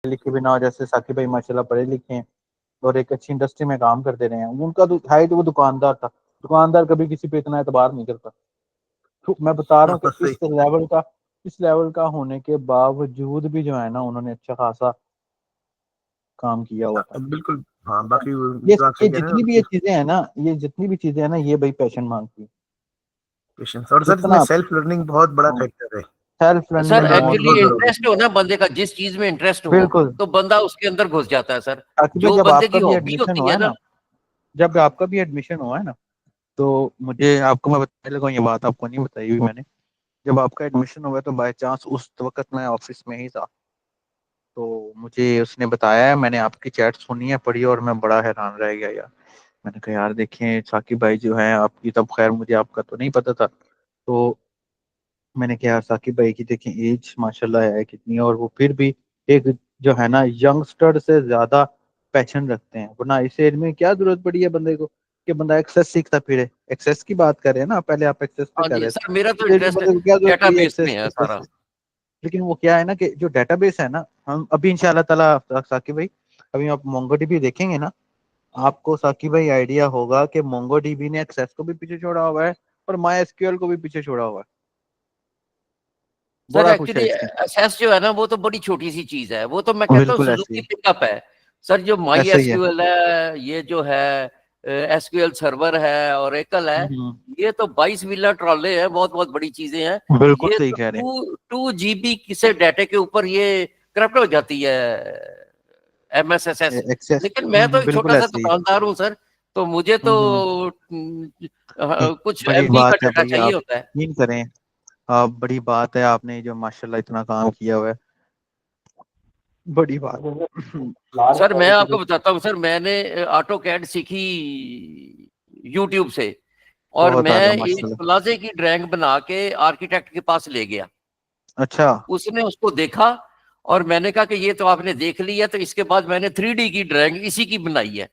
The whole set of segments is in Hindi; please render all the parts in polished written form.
लिखे भी ना हो, जैसे साकिब भाई माशाल्लाह पढ़े लिखे हैं और एक अच्छी इंडस्ट्री में काम करते रहे हैं। उनका तो हाइट, वो दुकानदार था, दुकानदार कभी किसी पे इतना एतबार नहीं करता। तो मैं बता रहा हूँ कि सही। इस लेवल का होने के बावजूद भी जो है ना, उन्होंने अच्छा खासा काम किया हुआ था। बिल्कुल। हाँ, ठीक है। बाकी ये जो आप सही ये कह रहे हैं जितनी भी उनकी ये चीजें हैं ना, ये जितनी भी चीजें हैं ना, ये भाई पैशन मांगती है। पेशेंस, और सर इसमें जितना सेल्फ लर्निंग बहुत बड़ा फैक्टर है। सेल्फ सर रनिंग लर्निंग और एक्चुअली बहुत ये जरूरी इंटरेस्ट हो ना बंदे का, जिस चीज में इंटरेस्ट हो बिल्कुल। तो बंदा उसके अंदर घुस जाता है सर। ताकि भाई जो जब बंदे आपका की भी हॉबी एडमिशन होती हुआ है है ना। ना, जब आपका भी एडमिशन हुआ है ना, तो मुझे आपको मैं बताने लगा, ये बात आपको नहीं बताई हुई मैंने। जब आपका एडमिशन हुआ तो बाय चांस उस वक्त मैं ऑफिस में ही था, तो मुझे उसने बताया है, मैंने आपकी चैट सुनी है, पढ़ी, और मैं बड़ा हैरान रह गया यार। मैंने कहा यार देखें साकिब भाई जो हैं आपकी, तब खैर मुझे आपका तो नहीं पता था, तो मैंने कहा यार साकिब भाई की देखें एज माशाल्लाह है कितनी, और वो फिर भी एक जो है ना यंगस्टर से ज्यादा पैशन रखते हैं। वरना इस एज में क्या जरूरत पड़ी है बंदे को कि बंदा एक्सेस सीखता फिरे। एक्सेस की बात कर रहे हैं ना, पहले आप एक्सेस पे हाँ कर जी रहे थे, सर, मेरा तो इस एज में इंटरेस्ट बंदे को क्या जरूरत पड़ी है डेटाबेस में एक्सेस है एक्सेस। सारा। लेकिन वो क्या है ना कि जो डेटाबेस है ना, हम अभी इंशाल्लाह ताला साकिब भाई, अभी आप मोंगोडीबी देखेंगे ना, आपको साकिब भाई आइडिया होगा कि मोंगोडीबी ने एक्सेस को भी पीछे छोड़ा हुआ है और माई एसक्यूएल को भी पीछे छोड़ा हुआ है। सर बड़ा कुछ है एक्चुअली इसमें। एसएस जो है ना, वो तो बड़ी छोटी सी चीज है, वो तो मैं कहता हूँ बिल्कुल ऐसे सुजुकी ही पिकअप है। सर जो माई ऐसा ही है। एसक्यूएल है, ये जो है एसक्यूएल सर्वर है, ओरेकल है, हम्म, ये तो 22 व्हीलर ट्रॉले हैं, बहुत बहुत बड़ी चीजें हैं। बिल्कुल ये सही तो कह रहे हैं। टू टू जीबी किसे डाटे के ऊपर ये करप्ट हो जाती है, एमएसएसएस। एक्सेस। लेकिन मैं तो एक बिल्कुल छोटा सा ऐसे ही। दुकानदार हूँ सर, तो मुझे तो हम्म। कुछ बड़ी एमबी का बात है डाटा भाई, चाहिए आप होता है। यकीन करें, आप बड़ी बात है, आपने जो माशाल्लाह इतना काम किया हुआ है, बड़ी बात है। लार्ज सर मैं आपको क्वांटिटी। बताता हूँ सर, मैंने ऑटो कैड सीखी यूट्यूब से, और बहुत मैं आला एक माशाल्लाह। प्लाजे की ड्राइंग बना के आर्किटेक्ट के पास ले गया। अच्छा। उसने उसको देखा और मैंने कहा कि ये तो आपने देख लिया, तो इसके बाद मैंने 3D की ड्राइंग इसी की बनाई है।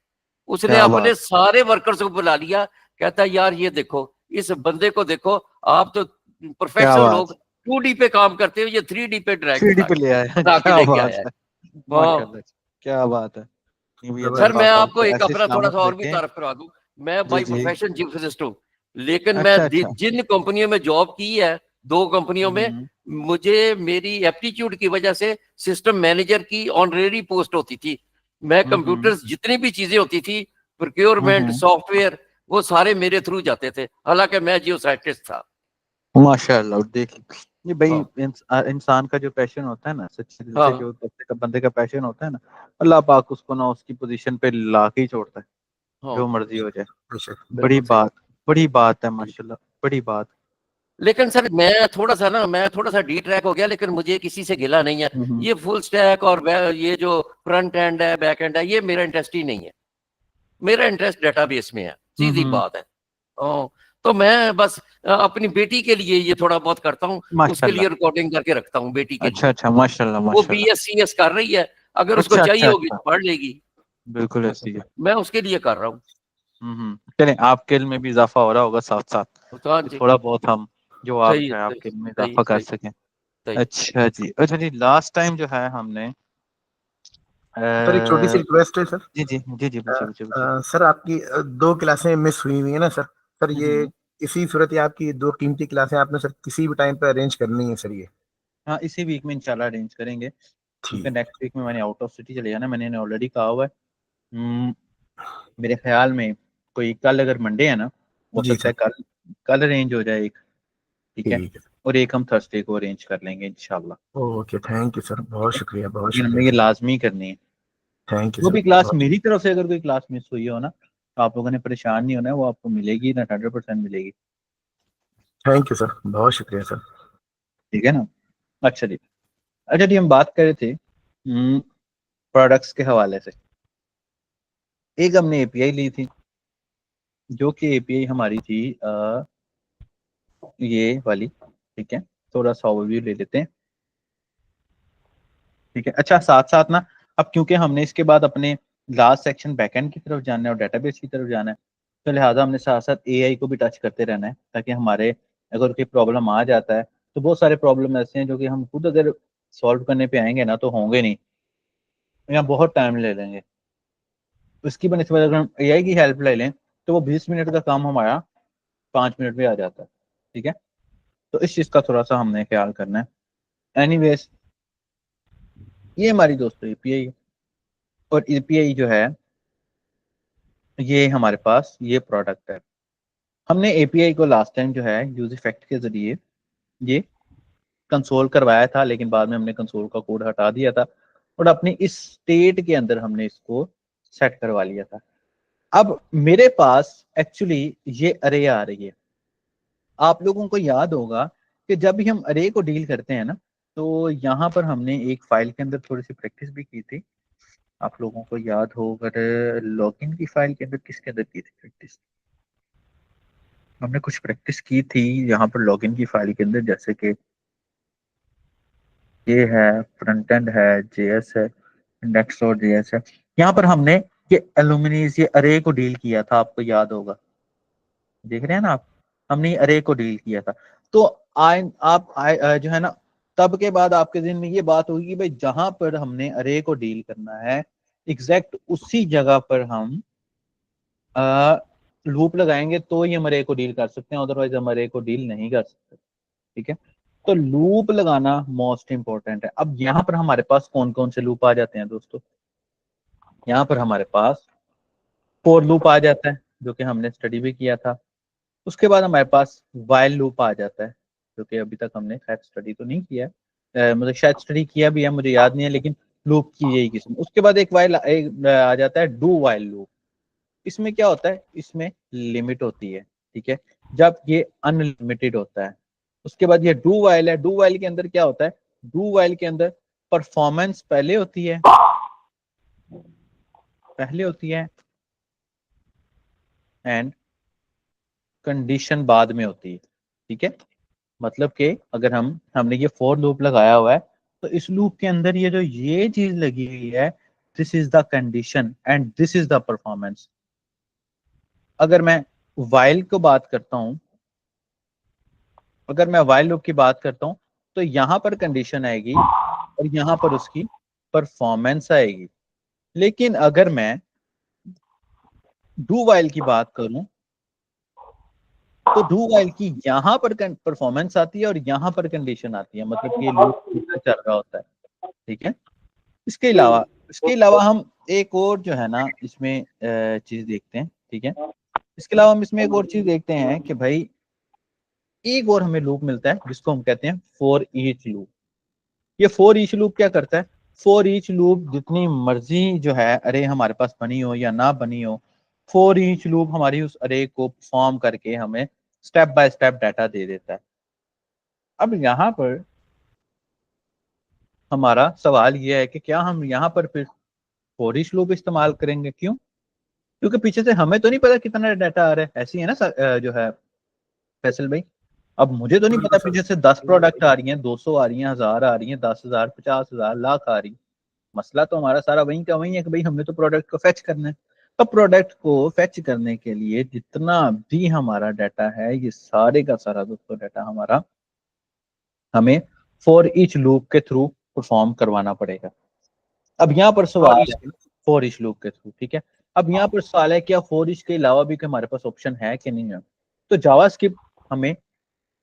उसने क्या अपने बात। सारे वर्कर्स को बुला लिया, कहता है यार ये देखो, इस बंदे को देखो, आप तो क्या प्रोफेशनल बात। लोग 2D पे काम करते हो, ये 3D पे ड्राइंग 3D बना पे ले आया। बना के क्या लेके बात आया है। है। हाँ माशाल्लाह। क्या बात है। नहीं भैया, अल्लाह सर मैं पाक आपको आपको एक ऐसे अपना थोड़ा सलामत सा और भी रखे। तारफ करा दूं। मैं जी बाई जी। प्रोफेशन चीफ फिजिस्ट हूँ, लेकिन मैं अच्छा अच्छा। जिन कंपनियों में जॉब की है, दो कंपनियों में, हम्म मुझे मेरी एप्टीट्यूड की वजह से सिस्टम मैनेजर की ऑनरेरी पोस्ट होती थी। मैं हम्म कंप्यूटर्स जितनी भी चीजें होती थी, प्रोक्योरमेंट, हम्म। सॉफ्टवेयर, वो सारे मेरे थ्रू जाते थे, हालांकि मैं जियो साइंटिस्ट था। माशाल्लाह देखिए, ये भाई हाँ इंसान का जो पैशन होता है ना, सच्चे दिल से हाँ जो बंदे का पैशन होता है ना, अल्लाह पाक उसको ना उसकी पोजीशन पे ला के ही छोड़ता है, हाँ। जो मर्जी हो जाए। बेशक, बड़ी बिल्कुल सही। बात, बड़ी बात है माशाल्लाह, बड़ी बात। लेकिन सर मैं थोड़ा सा डी ट्रैक हो गया, लेकिन मुझे किसी से गिला नहीं है। हम्म ये फुल स्टैक और ये जो फ्रंट एंड है, बैक एंड है, ये मेरा इंटरेस्ट ही नहीं है। मेरा इंटरेस्ट डेटाबेस में है, सीधी हम्म। बात है। ओ, तो मैं बस अपनी बेटी के लिए ये थोड़ा बहुत करता हूँ, उसके माशाल्लाह। लिए रिकॉर्डिंग करके रखता हूँ बेटी के अच्छा लिए। अच्छा, माशाल्लाह वो माशाल्लाह। BScs कर रही है, अगर उसको अच्छा चाहिए अच्छा होगी अच्छा। तो पढ़ लेगी। बिल्कुल ऐसी है। मैं उसके लिए कर रहा हूँ। चलें, आपके इल्म में भी इजाफा हो रहा होगा साथ साथ, तो हाँ कि जी, थोड़ा बहुत हम जो आप सही है, है सही आपके इल्म में सही इजाफा कर सही सकें। सही। अच्छा जी, अच्छा जी, लास्ट टाइम जो है हमने सर एक छोटी सी रिक्वेस्ट है सर। जी जी जी जी, पूछे पूछे पूछे। सर आपकी दो क्लासें मिस हुई हुई है ना सर। सर ये हम्म। इसी सूरत ये आपकी दो कीमती क्लासें आपने सर किसी भी टाइम पर अरेंज करनी है सर ये। हाँ, इसी वीक में इंशाल्लाह अरेंज करेंगे, क्योंकि ठीक। नेक्स्ट वीक में मैंने आउट ऑफ सिटी चले जाना, मैंने ऑलरेडी कहा हुआ है। मेरे ख्याल में कोई कल, अगर मंडे है ना, हो जी सकता सर। है कल, कल अरेंज हो जाए एक। ठीक है। ठीक है। और एक हम थर्सडे को अरेंज कर लेंगे इंशाल्लाह। ओके, थैंक यू सर, ठीक बहुत है, शुक्रिया, बहुत लेकिन हमने शुक्रिया ये सर। लाजमी करनी है। थैंक यू वो सर, भी क्लास बहुत। मेरी तरफ से, अगर कोई क्लास मिस हुई हो ना, तो आप लोगों ने परेशान नहीं होना है, वो आपको मिलेगी ना, 100% मिलेगी। थैंक यू सर, बहुत शुक्रिया सर। ठीक है ना। अच्छा जी, अच्छा जी, हम बात कर रहे थे प्रोडक्ट्स के हवाले से। एक हमने एपीआई ली थी, जो कि एपीआई हमारी थी ये वाली। ठीक है, थोड़ा सा ओवरव्यू ले लेते हैं। ठीक है, अच्छा, साथ साथ ना, अब क्योंकि हमने इसके बाद अपने लास्ट सेक्शन बैकएंड की तरफ जाना है और डेटाबेस की तरफ जाना है, तो लिहाजा हमने साथ साथ एआई को भी टच करते रहना है, ताकि हमारे अगर कोई प्रॉब्लम आ जाता है, तो बहुत सारे प्रॉब्लम ऐसे हैं जो कि हम खुद अगर सॉल्व करने पे आएंगे ना, तो होंगे नहीं। या बहुत टाइम ले लेंगे। उसकी बनस्बत अगर हम एआई की हेल्प ले लें तो वो 20 मिनट का काम हमारा 5 मिनट में आ जाता है। ठीक है, तो इस चीज का थोड़ा सा हमने ख्याल करना है। एनीवेज, ये हमारी दोस्तों एपीआई, और एपीआई जो है ये हमारे पास ये प्रोडक्ट है। हमने एपीआई को लास्ट टाइम जो है यूज इफेक्ट के जरिए ये कंसोल करवाया था, लेकिन बाद में हमने कंसोल का कोड हटा दिया था और अपनी इस स्टेट के अंदर हमने इसको सेट करवा लिया था। अब मेरे पास एक्चुअली ये अरे आ रही है। आप लोगों को याद होगा कि जब भी हम अरे को डील करते हैं ना, तो यहाँ पर हमने एक फाइल के अंदर थोड़ी सी प्रैक्टिस भी की थी। आप लोगों को याद हो अगर लॉगिन की फाइल के अंदर किसके अंदर की थी प्रैक्टिस, हमने कुछ प्रैक्टिस की थी यहाँ पर लॉगिन की फाइल के अंदर, जैसे कि ये है फ्रंट एंड है, जेएस है, इंडेक्स और जेएस है। यहाँ पर हमने ये एलुमिनीज ये अरे को डील किया था, आपको याद होगा, देख रहे हैं ना आप, हमने अरे को डील किया था। तो जो है ना, तब के बाद आपके दिन में ये बात होगी कि भाई जहां पर हमने अरे को डील करना है एग्जैक्ट उसी जगह पर हम लूप लगाएंगे तो ही हम अरे को डील कर सकते हैं, अदरवाइज हम अरे को डील नहीं कर सकते। ठीक है, तो लूप लगाना मोस्ट इंपॉर्टेंट है। अब यहाँ पर हमारे पास कौन कौन से लूप आ जाते हैं दोस्तों, यहाँ पर हमारे पास फोर लूप आ जाता है जो कि हमने स्टडी भी किया था। उसके बाद हमारे पास वाइल लूप आ जाता है, जो कि अभी तक हमने शायद स्टडी तो नहीं किया है, मतलब शायद स्टडी किया भी है, मुझे याद नहीं है, लेकिन लूप की यही किस्म। उसके बाद एक वाइल एक आ जाता है डू वाइल लूप। इसमें क्या होता है, इसमें लिमिट होती है। ठीक है, जब ये अनलिमिटेड होता है। उसके बाद ये डू वाइल है, डू वाइल के अंदर क्या होता है, डू वाइल के अंदर परफॉर्मेंस पहले होती है एंड कंडीशन बाद में होती है। ठीक है, मतलब कि अगर हमने ये फोर लूप लगाया हुआ है, तो इस लूप के अंदर ये जो ये चीज लगी हुई है, this is the condition and this is the performance. अगर मैं वाइल को बात करता हूं, अगर मैं वाइल लूप की बात करता हूं, तो यहां पर कंडीशन आएगी और यहां पर उसकी परफॉर्मेंस आएगी। लेकिन अगर मैं डू वाइल की बात करूं, तो डू वाइल की यहां पर परफॉर्मेंस आती है और यहां पर कंडीशन आती है, मतलब कि ये लूप चल रहा होता है। ठीक है, इसके अलावा हम एक और जो है ना इसमें चीज देखते हैं। ठीक है, इसके अलावा हम इसमें एक और चीज देखते हैं कि भाई एक और हमें लूप मिलता है जिसको हम कहते हैं फॉर ईच लूप। ये फॉर ईच लूप क्या करता है, फॉर ईच लूप जितनी मर्जी जो है अरे हमारे पास बनी हो या ना बनी हो, फॉर ईच लूप हमारी उस अरे को फॉर्म करके हमें स्टेप बाय स्टेप डाटा दे देता है। अब यहाँ पर हमारा सवाल यह है कि क्या हम यहाँ पर फिर फॉर ईच लूप इस्तेमाल करेंगे, क्यों? क्योंकि पीछे से हमें तो नहीं पता कितना डाटा आ रहा है, ऐसी है ना जो है फैसल भाई। अब मुझे तो नहीं पता बिल्कुल सर। पीछे से 10 प्रोडक्ट आ रही हैं, 200 आ रही हैं, 1000 आ रही हैं, 10,000, 50,000, लाख आ रही। मसला तो हमारा सारा वही का वही है कि भाई हमने तो प्रोडक्ट को फेच करना है। अब प्रोडक्ट को फेच करने के लिए जितना भी हमारा डाटा है, ये सारे का सारा दोस्तों डाटा हमारा हमें फॉर ईच लूप के थ्रू परफॉर्म करवाना पड़ेगा। अब यहाँ पर और सवाल है, फॉर ईच लूप के थ्रू। ठीक है, अब यहाँ पर सवाल है क्या फॉर ईच के अलावा भी कोई हमारे पास ऑप्शन है कि नहीं है। तो जावास्क्रिप्ट हमें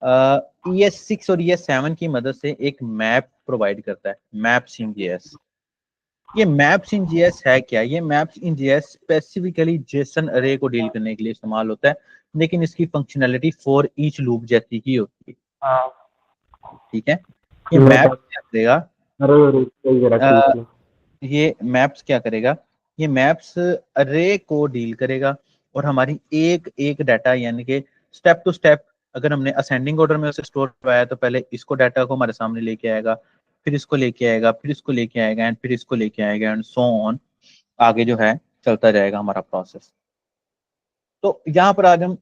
ES6 और ES7 की मदद से एक मैप प्रोवाइड करता है, मैप्स इन जेएस। ये मैप्स इन जेएस है क्या, ये मैप्स इन जेएस स्पेसिफिकली जेसन अरे को डील करने के लिए इस्तेमाल होता है, लेकिन इसकी फंक्शनैलिटी फॉर ईच लूप जैसी ही होती है। ठीक है, ये मैप क्या करेगा, ये मैप्स क्या करेगा, ये मैप्स अरे को डील करेगा और हमारी एक एक डाटा यानी कि स्टेप टू स्टेप, अगर हमने असेंडिंग ऑर्डर में उसे स्टोर करवाया तो पहले इसको डाटा को हमारे सामने लेके आएगा, फिर इसको लेके आएगा, फिर इसको लेके आएगा एंड फिर इसको लेके आएगा एंड सो ऑन, आगे जो है चलता जाएगा हमारा प्रोसेस। तो यहाँ पर आज हम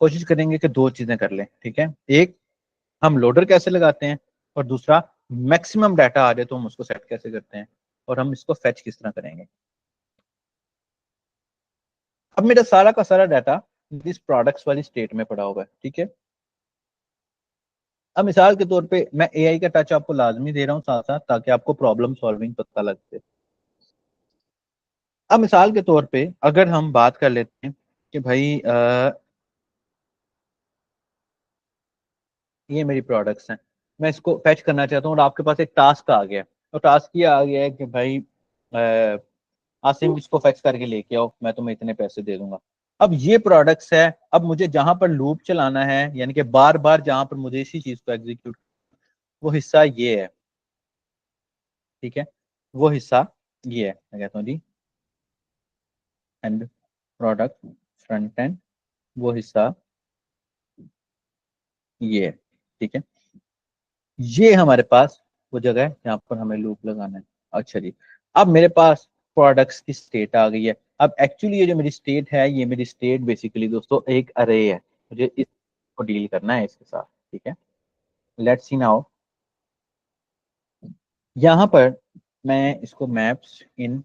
कोशिश करेंगे कि दो चीजें कर लें। ठीक है, एक हम लोडर कैसे लगाते हैं और दूसरा मैक्सिमम डाटा आ जाए तो हम उसको सेट कैसे करते हैं और हम इसको फेच किस तरह करेंगे। अब मेरा सारा का सारा डाटा इस प्रोडक्ट्स वाली स्टेट में पड़ा हुआ है। ठीक है, अब मिसाल के तौर पे मैं एआई का टच आपको लाजमी दे रहा हूँ साथ साथ, ताकि आपको प्रॉब्लम सॉल्विंग पता लग जाए। अब मिसाल के तौर पे अगर हम बात कर लेते हैं कि भाई ये मेरी प्रोडक्ट्स हैं, मैं इसको फैच करना चाहता हूँ और आपके पास एक टास्क आ गया, तो टास्क ये आ गया है कि भाई आसिम इसको फैच करके लेके आओ, मैं तुम्हें इतने पैसे दे दूंगा। अब ये प्रोडक्ट्स है, अब मुझे जहां पर लूप चलाना है, यानी कि बार बार जहां पर मुझे इसी चीज को एग्जीक्यूट, वो हिस्सा ये है, ठीक है, वो हिस्सा ये है, मैं कहता हूँ जी एंड प्रोडक्ट फ्रंट एंड, वो हिस्सा ये है, ठीक है। ये हमारे पास वो जगह है जहां पर हमें लूप लगाना है। अच्छा जी, अब मेरे पास प्रोडक्ट्स की स्टेट आ गई है। अब एक्चुअली ये जो मेरी स्टेट है, ये मेरी स्टेट बेसिकली दोस्तों एक अरे है, मुझे इसको डील करना है इसके साथ, ठीक है। लेट्स सी नाउ, यहाँ पर मैं इसको मैप्स इन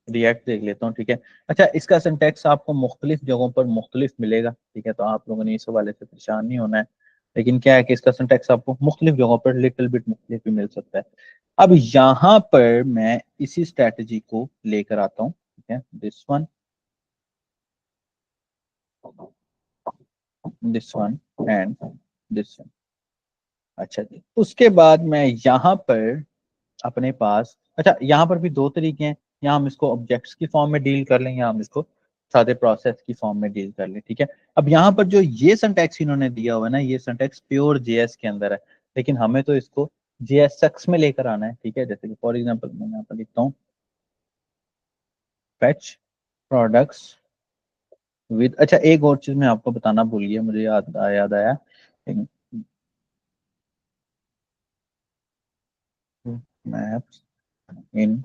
रिएक्ट देख लेता हूँ, ठीक है। अच्छा, इसका सिंटैक्स आपको मुख्तलिफ जगहों पर मुख्तलिफ मिलेगा, ठीक है, तो आप लोगों ने इस हवाले से परेशान नहीं होना है। लेकिन क्या है कि इसका सिंटैक्स आपको मुख्तलिफ जगहों पर लिटिल बिट मुख्तलिफ भी मिल सकता है। अब यहाँ पर मैं इसी स्ट्रेटजी को लेकर आता हूँ, ठीक है, this one and this one. अच्छा जी, उसके बाद मैं यहाँ पर अपने पास, अच्छा यहाँ पर भी दो तरीके हैं, यहाँ हम इसको ऑब्जेक्ट्स की फॉर्म में डील कर लें, या हम इसको सादे प्रोसेस की फॉर्म में डील कर लें, ठीक है। अब यहाँ पर जो ये सिंटैक्स इन्होंने दिया हुआ है ना, ये सिंटैक्स प्योर जेएस के अंदर है, लेकिन हमें तो इसको जेएसएक्स में लेकर आना है, ठीक है। जैसे कि फॉर एग्जांपल मैं यहाँ पर लिखता हूँ फेच प्रोडक्ट्स विद, अच्छा एक और चीज मैं आपको बताना भूल गया, मुझे याद आया, मैप्स इन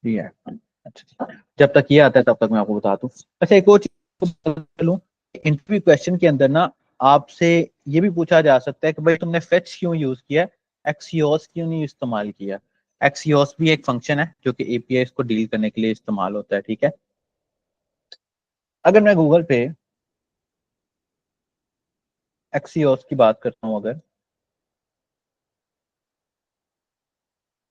रिएक्ट। अच्छा, जब तक ये आता है तब तक मैं आपको बता दूं। अच्छा, एक और चीज लूं, इंटरव्यू क्वेश्चन के अंदर ना आपसे ये भी पूछा जा सकता है कि भाई तुमने फेच क्यों यूज किया, एक्सियोस क्यों नहीं इस्तेमाल किया। एक्सियोस भी एक फंक्शन है जो कि एपीआई को डील करने के लिए इस्तेमाल होता है, ठीक है। अगर मैं गूगल पे एक्सियोस की बात करता हूं, अगर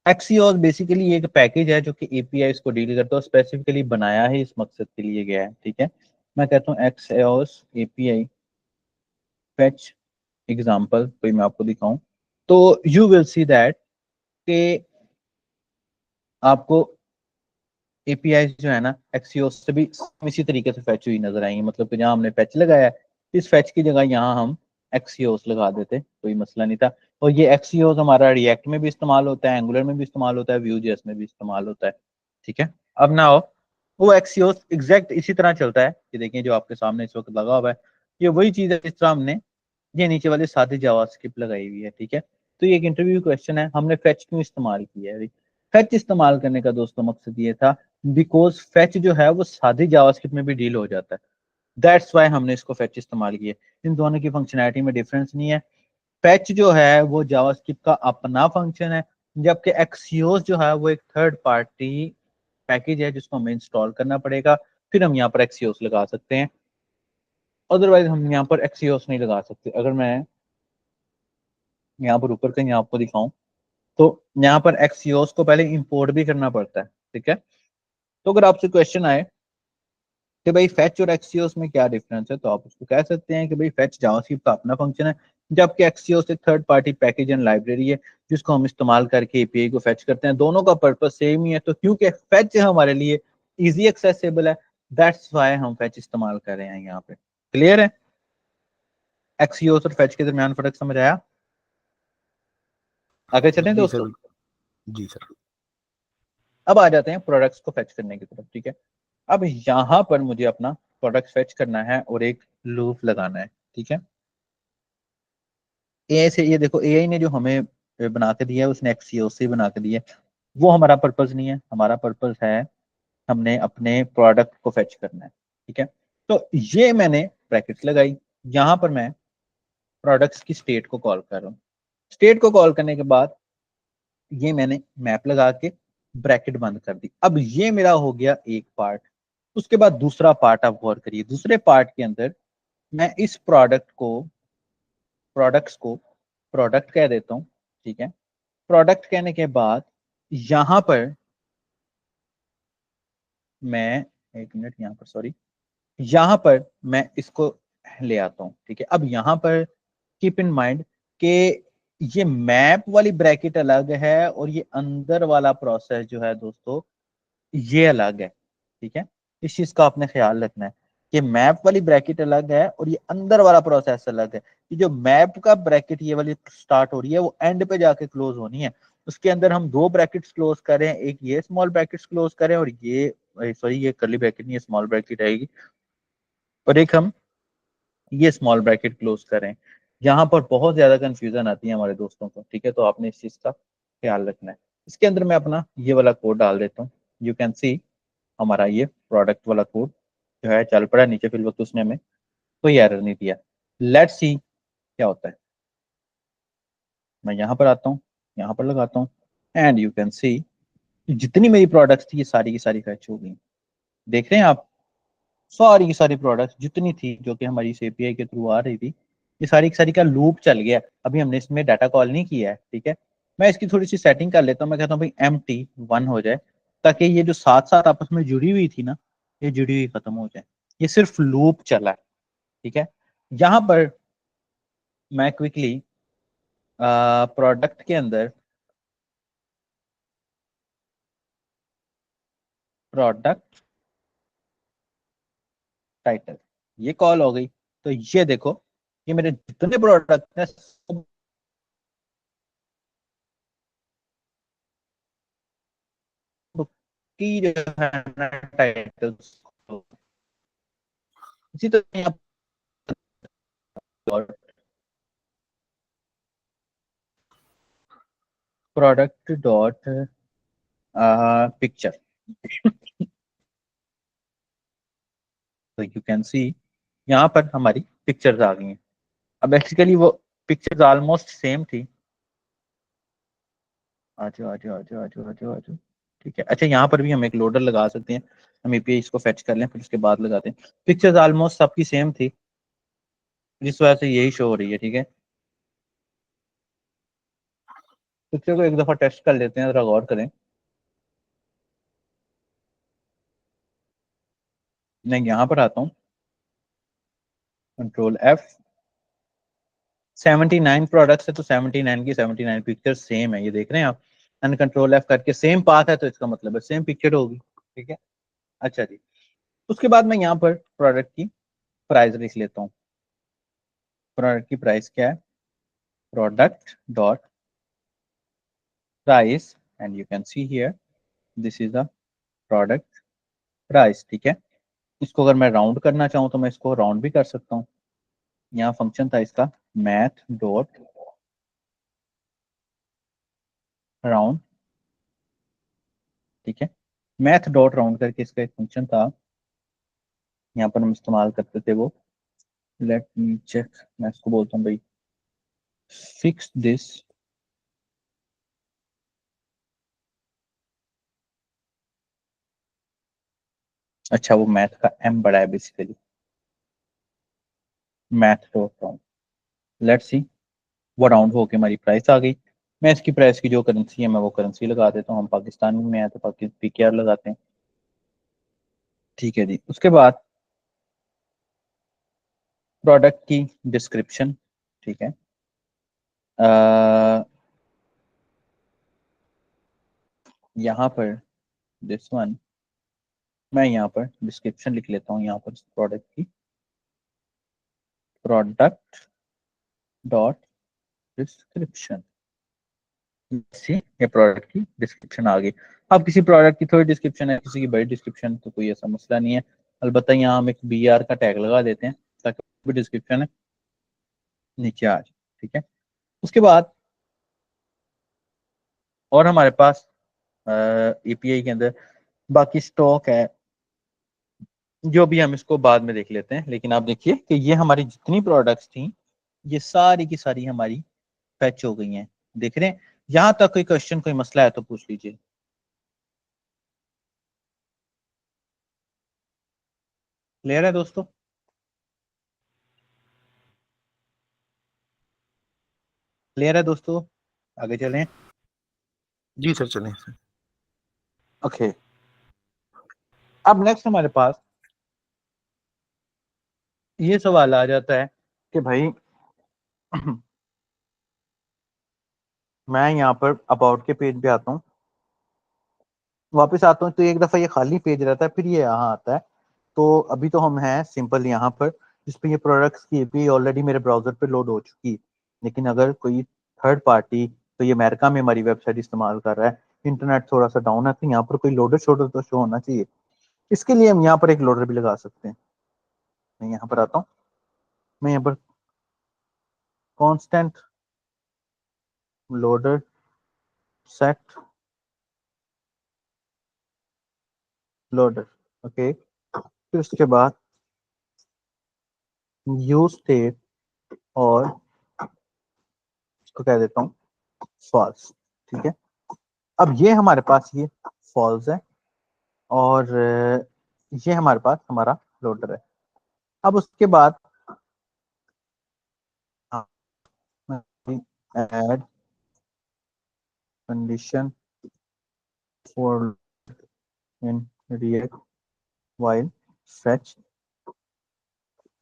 एक्सियोस बेसिकली एक पैकेज है जो कि एपीआई को डील करता है, स्पेसिफिकली बनाया है इस मकसद के लिए गया है, ठीक है। मैं कहता हूँ एक्सियोस एपीआई फेच एग्जाम्पल कोई मैं आपको दिखाऊं, तो यू विल सी दैट कि आपको एपीआई जो है ना एक्सियोस से भी इसी तरीके से फैच हुई नजर आएंगी, मतलब कि जहां हमने फैच लगाया है, इस फैच की जगह यहाँ हम एक्सियोस लगा देते, कोई मसला नहीं था। और ये एक्सियोस हमारा रिएक्ट में भी इस्तेमाल होता है, एंगुलर में भी इस्तेमाल होता है, व्यूजेएस में भी इस्तेमाल होता है, ठीक है। अब ना हो, वो एक्सियोस एग्जैक्ट इसी तरह चलता है कि देखिए जो आपके सामने इस वक्त लगा हुआ है, ये वही चीज है जिस तरह हमने ये नीचे वाली सादी जावास्क्रिप्ट लगाई हुई है, ठीक है। तो ये एक इंटरव्यू क्वेश्चन है, हमने फेच क्यों इस्तेमाल किया है। फेच इस्तेमाल करने का दोस्तों मकसद ये था बिकॉज फेच जो है वो सादी जावास्क्रिप्ट में भी डील हो जाता है, दैट्स वाई हमने इसको फेच इस्तेमाल किया। इन दोनों की फंक्शनैलिटी में डिफरेंस नहीं है। फेच जो है वो जावास्क्रिप्ट का अपना फंक्शन है, जबकि एक्सियोस जो है वो एक थर्ड पार्टी पैकेज है जिसको हमें इंस्टॉल करना पड़ेगा, फिर हम यहाँ पर एक्सियोस लगा सकते हैं, अदरवाइज हम यहाँ पर एक्सियोस नहीं लगा सकते। अगर मैं यहाँ पर ऊपर कहीं आपको दिखाऊं, तो यहाँ पर एक्सियोस को पहले इंपोर्ट भी करना पड़ता है, ठीक है। तो अगर आपसे क्वेश्चन आए कि भाई फेच और एक्सियोस में क्या डिफरेंस है, तो आप उसको कह सकते हैं कि भाई फेच जावास्क्रिप्ट का अपना फंक्शन है, जबकि एक्सियोस एक third party package and library है जिसको हम इस्तेमाल करके एपीआई को फेच करते हैं। दोनों का पर्पस सेम ही है, तो क्योंकि फेच हमारे लिए इजी एक्सेसिबल है, दैट्स वाई हम फेच इस्तेमाल कर रहे हैं यहाँ पे। क्लियर है, एक्सियोस और फेच के दरमियान फर्क समझ आया। आगे चलें जी सर, दोस्तों। जी सर। अब आ जाते हैं प्रोडक्ट्स को फेच करने की तरफ, ठीक है। अब यहाँ पर मुझे अपना प्रोडक्ट फेच करना है और एक लूप लगाना है, ठीक है। एआई से, ये देखो एआई ने जो हमें बना के दिया है उसने एक्सियोस से बना के दिया है, वो हमारा पर्पस नहीं है। हमारा पर्पस है हमने अपने प्रोडक्ट को फेच करना है, ठीक है। तो ये मैंने ब्रैकेट्स लगाई, यहाँ पर मैं प्रोडक्ट्स की स्टेट को कॉल कर रहा हूँ। स्टेट को कॉल करने के बाद ये मैंने मैप लगा के ब्रैकेट बंद कर दी। अब ये मेरा हो गया एक पार्ट। उसके बाद दूसरा पार्ट आप गौर करिए, दूसरे पार्ट के अंदर मैं इस प्रोडक्ट को प्रोडक्ट्स को प्रोडक्ट कह देता हूँ, ठीक है। प्रोडक्ट कहने के बाद यहां पर मैं, एक मिनट यहाँ पर, सॉरी, यहां पर मैं इसको ले आता हूं, ठीक है। अब यहां पर कीप इन माइंड कि ये मैप वाली ब्रैकेट अलग है और ये अंदर वाला प्रोसेस जो है दोस्तों ये अलग है, ठीक है। इस चीज का आपने ख्याल रखना है कि मैप वाली ब्रैकेट अलग है और ये अंदर वाला प्रोसेस अलग है। ये जो मैप का ब्रैकेट ये वाली स्टार्ट हो रही है वो एंड पे जाके क्लोज होनी है। उसके अंदर हम दो ब्रैकेट्स क्लोज करें, एक ये स्मॉल ब्रैकेट्स क्लोज करें और ये, सॉरी ये कर्ली ब्रैकेट नहीं, ये स्मॉल ब्रैकेट आएगी, और एक हम ये स्मॉल ब्रैकेट क्लोज करें। यहाँ पर बहुत ज्यादा कंफ्यूजन आती है हमारे दोस्तों को, ठीक है। तो आपने इस चीज का ख्याल रखना है। इसके अंदर मैं अपना ये वाला कोड डाल देता हूँ। यू कैन सी हमारा ये प्रोडक्ट वाला कोड जो है चल पड़ा नीचे, फिल वक्त उसने हमें कोई एरर नहीं दिया। लेट्स सी क्या होता है। मैं यहाँ पर आता हूँ, यहाँ पर लगाता हूँ, एंड यू कैन सी जितनी मेरी प्रोडक्ट्स थी ये सारी की सारी फैच हो गई। देख रहे हैं आप, सारी की सारी प्रोडक्ट्स जितनी थी जो कि हमारी इस एपीआई के थ्रू आ रही थी, ये सारी की सारी का लूप चल गया। अभी हमने इसमें डाटा कॉल नहीं किया है, ठीक है। मैं इसकी थोड़ी सी सेटिंग कर लेता हूँ। मैं कहता हूँ भाई MT1 हो जाए, ताकि ये जो साथ साथ आपस में जुड़ी हुई थी ना, ये जुड़ी हुई खत्म हो जाए। ये सिर्फ लूप चला है, ठीक है। यहाँ पर मैं क्विकली प्रोडक्ट के अंदर प्रोडक्ट टाइटल ये कॉल हो गई, तो ये देखो ये मेरे जितने प्रोडक्ट हैं सब की जो है ना टाइटल, इसी तरह यहाँ प्रोडक्ट डॉट पिक्चर, तो यू कैन सी यहाँ पर हमारी पिक्चर्स आ गई हैं। अब बेसिकली वो पिक्चर्स ऑलमोस्ट सेम थी। आजो आजो आजो आजो आजो आजो, ठीक है। अच्छा यहाँ पर भी हम एक लोडर लगा सकते हैं। हम एपीआई इसको फेच कर लें, फिर उसके बाद लगाते हैं। पिक्चर्स ऑलमोस्ट सबकी सेम थी, जिस वजह से यही शो हो रही है, ठीक है। पिक्चर को एक दफा टेस्ट कर लेते हैं, जरा गौर करें। मैं यहाँ पर आता हूँ, Ctrl+F, 79 प्रोडक्ट्स है तो 79 की 79 पिक्चर सेम है, ये देख रहे हैं आप। एंड Ctrl+F करके सेम पाथ है तो इसका मतलब है सेम पिक्चर होगी, ठीक है। अच्छा जी, उसके बाद मैं यहाँ पर प्रोडक्ट की प्राइस लिख लेता हूँ। प्रोडक्ट की प्राइस क्या है, product dot price, and you can see here this is the product price, ठीक है। इसको अगर मैं राउंड करना चाहूँ तो मैं इसको राउंड भी कर सकता हूँ। यहाँ फंक्शन था इसका मैथ डॉट राउंड, ठीक है। मैथ डॉट राउंड करके इसका एक फंक्शन था, यहाँ पर हम इस्तेमाल करते थे वो। लेट मी चेक, मैं इसको बोलता हूँ भाई फिक्स दिस, अच्छा वो मैथ का एम बड़ा है basically, math dot round. Let's see, वो राउंड होके हमारी प्राइस आ गई। मैं इसकी प्राइस की जो करेंसी है मैं वो करेंसी लगा देता हूँ। हम पाकिस्तान में है तो पाकिस्तान PKR लगाते हैं, ठीक है जी। उसके बाद प्रोडक्ट की डिस्क्रिप्शन, ठीक है। यहाँ पर दिस वन, मैं यहाँ पर डिस्क्रिप्शन लिख लेता हूँ। यहाँ पर प्रोडक्ट की प्रोडक्ट डॉट डिस्क्रिप्शन, ये प्रोडक्ट की डिस्क्रिप्शन आ गई। अब किसी प्रोडक्ट की थोड़ी डिस्क्रिप्शन है, किसी की बड़ी डिस्क्रिप्शन, तो कोई ऐसा मसला नहीं है। अलबत्ता यहाँ हम एक BR का टैग लगा देते हैं ताकि डिस्क्रिप्शन है नीचे आ जाए, ठीक है। उसके बाद और हमारे पास एपीआई के अंदर बाकी स्टॉक है, जो भी हम इसको बाद में देख लेते हैं। लेकिन आप देखिए कि ये हमारी जितनी प्रोडक्ट्स थी ये सारी की सारी हमारी फैच हो गई हैं, देख रहे हैं। यहाँ तक कोई क्वेश्चन कोई मसला है तो पूछ लीजिए। क्लियर है दोस्तों? क्लियर है दोस्तों, आगे चलें। जी सर चलें सर। ओके, अब नेक्स्ट हमारे पास ये सवाल आ जाता है कि भाई मैं यहाँ पर अबाउट के पेज पे आता हूँ, वापस आता हूँ तो एक दफा ये खाली पेज रहता है, फिर ये यहाँ आता है। तो अभी तो हम हैं सिंपल यहाँ पर, जिस पे ये प्रोडक्ट्स की एपीआई ऑलरेडी मेरे ब्राउजर पे लोड हो चुकी है। लेकिन अगर कोई थर्ड पार्टी, तो ये अमेरिका में हमारी वेबसाइट इस्तेमाल कर रहा है, इंटरनेट थोड़ा सा डाउन है, तो यहाँ पर कोई लोडर शोडर तो शो होना चाहिए। इसके लिए हम यहाँ पर एक लोडर भी लगा सकते हैं। मैं यहाँ पर आता हूँ, मैं यहाँ पर constant loader set loader, okay. फिर उसके बाद यूज स्टेट, और इसको कह देता हूँ फॉल्स, ठीक है। अब ये हमारे पास ये फॉल्स है, और ये हमारे पास हमारा लोडर है। अब उसके बाद add condition for in React while fetch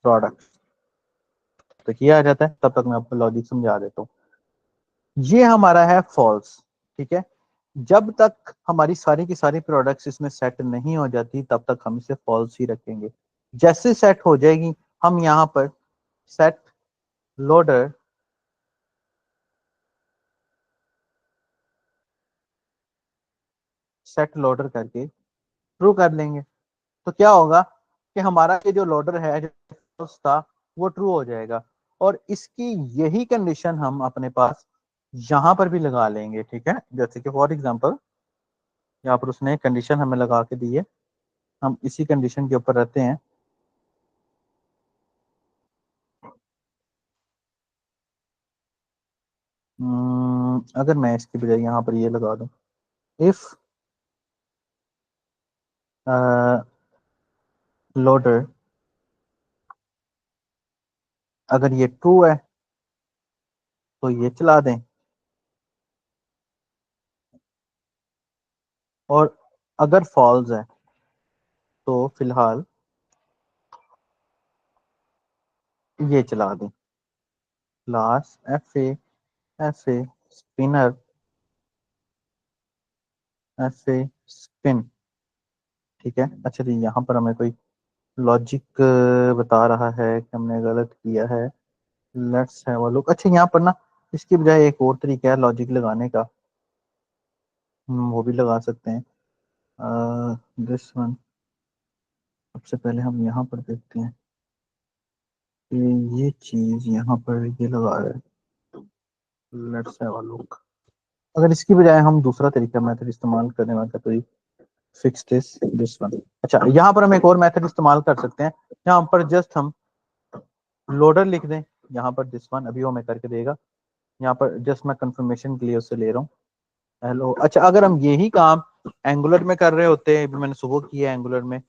product, तो ये आ जाता है। तब तक मैं आपको लॉजिक समझा देता हूँ। ये हमारा है फॉल्स, ठीक है। जब तक हमारी सारी की सारी प्रोडक्ट्स इसमें सेट नहीं हो जाती, तब तक हम इसे फॉल्स ही रखेंगे। जैसे सेट हो जाएगी, हम यहाँ पर सेट लोडर सेट लोडर करके ट्रू कर लेंगे, तो क्या होगा कि हमारा ये जो लोडर है जो था वो ट्रू हो जाएगा। और इसकी यही कंडीशन हम अपने पास यहाँ पर भी लगा लेंगे, ठीक है। जैसे कि फॉर एग्जांपल यहाँ पर उसने कंडीशन हमें लगा के दी है, हम इसी कंडीशन के ऊपर रहते हैं। अगर मैं इसकी बजाय यहाँ पर ये लगा दूं, इफ लोडर, अगर ये ट्रू है तो ये चला दें, और अगर फॉल्स है तो फिलहाल ये चला दें। Class F A spinner F A spin, ठीक है। अच्छा जी, यहाँ पर हमें कोई लॉजिक बता रहा है कि हमने गलत किया है। Let's have a look. अच्छा, यहाँ पर ना इसकी बजाय एक और तरीका है लॉजिक लगाने का, वो भी लगा सकते हैं। दिस वन, सबसे पहले हम यहाँ पर देखते हैं कि ये चीज यहाँ पर ये लगा रहा है। Let's have a look. अगर इसकी बजाय हम दूसरा तरीका मेथड इस्तेमाल करने वाला, तो फिक्स दिस वन। अच्छा, यहाँ पर हम एक और मेथड इस्तेमाल कर सकते हैं। यहाँ पर जस्ट हम लोडर लिख दें, यहाँ पर दिस वन, अभी वो मैं करके देगा। यहाँ पर जस्ट मैं कंफर्मेशन के लिए उससे ले रहा हूँ, हेलो। अच्छा, अगर हम यही काम एंगुलर में कर रहे होते हैं, मैंने सुबह किया एंगुलर में,